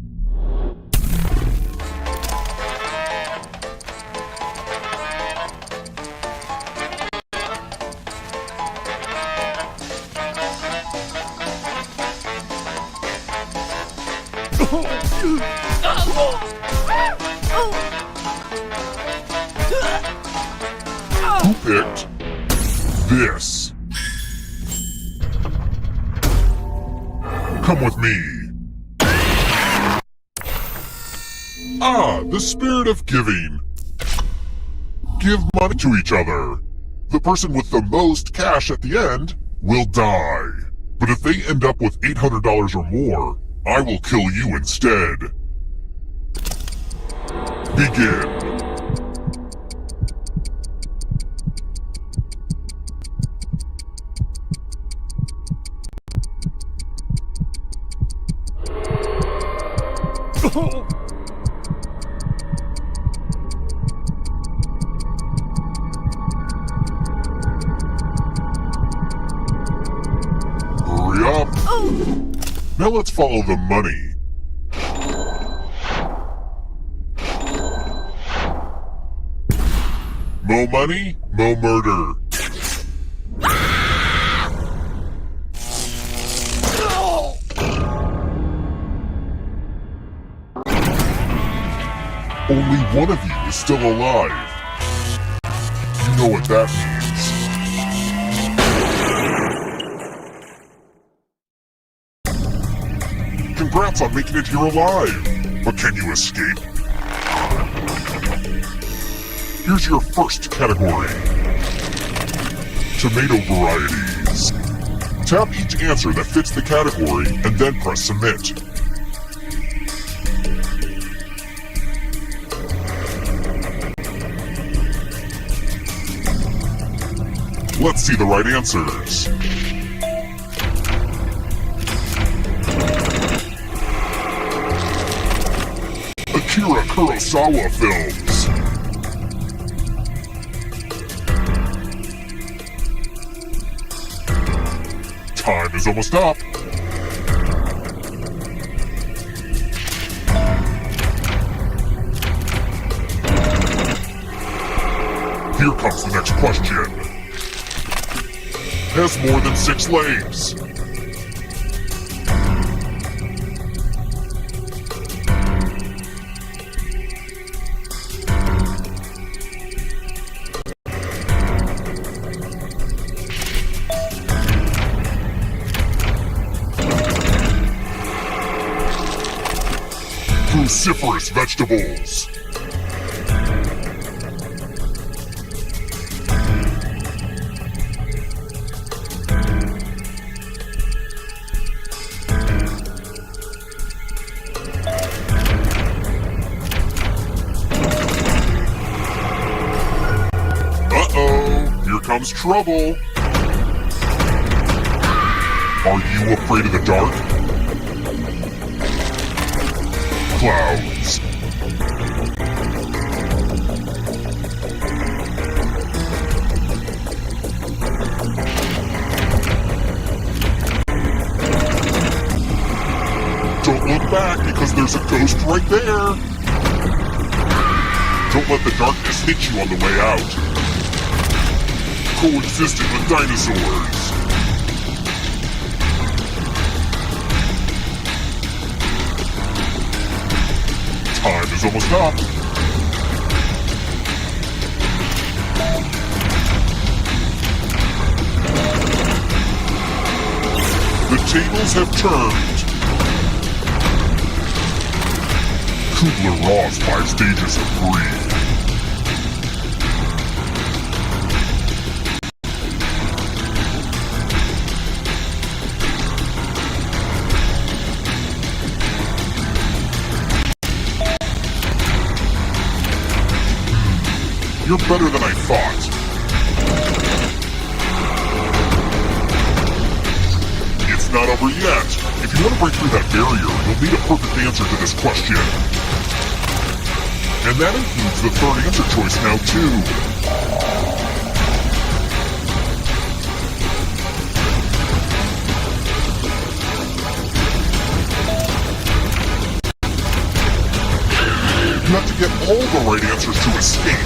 Who picked this? Come with me. Ah, the spirit of giving. Give money to each other. The person with the most cash at the end will die. But if they end up with $800 or more, I will kill you instead. Begin. Hurry up. Now let's follow the money. Mo money, mo murder. Only one of you is still alive. You know what that means. Congrats on making it here alive. But can you escape? Here's your first category. Tomato varieties. Tap each answer that fits the category and then press submit. Let's see the right answers. Akira Kurosawa films. Time Time is almost up. Here comes the next question. Has more than 6 legs. Cruciferous vegetables. Uh-oh, here comes trouble. Are you afraid of the dark? Clouds. Don't look back because there's a ghost right there. Don't let the darkness hit you on the way out. Coexisting with dinosaurs. Time is almost up. The tables have turned. Kubler-Ross 5 stages of greed. You're better than I thought. It's not over yet. If you want to break through that barrier, you'll need a perfect answer to this question. And that includes the third answer choice now, too. You have to get all the right answers to escape.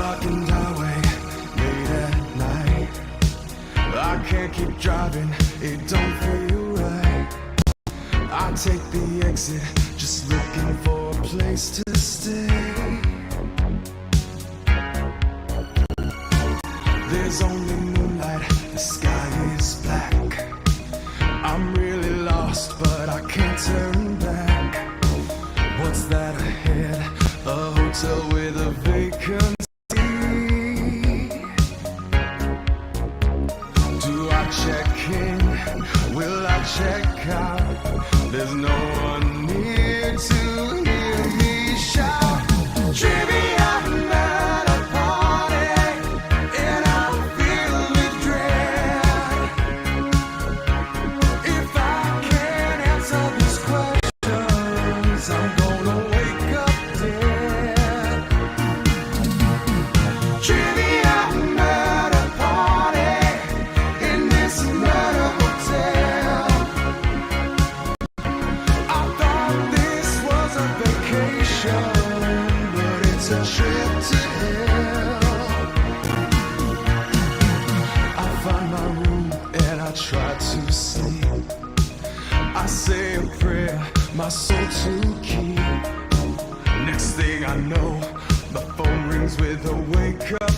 darkened highway late at night. I can't keep driving, it don't feel right. I take the exit, just looking for a place to stay. There's only moonlight, the sky is black. I'm really lost, but I can't turn back. What's that ahead? A hotel with a vacancy. Do I check in? Will I check out? There's no one near to hear me shout. Trivia at a party, and I'm filled with dread. If I can't answer these questions, I'm gonna wake up dead. Trivia at a party in this murder hotel. I thought this was a vacation, but it's a trip to hell. I find my room and I try to sleep. I say a prayer, my soul to keep. Next thing I know, the phone rings with a wake-up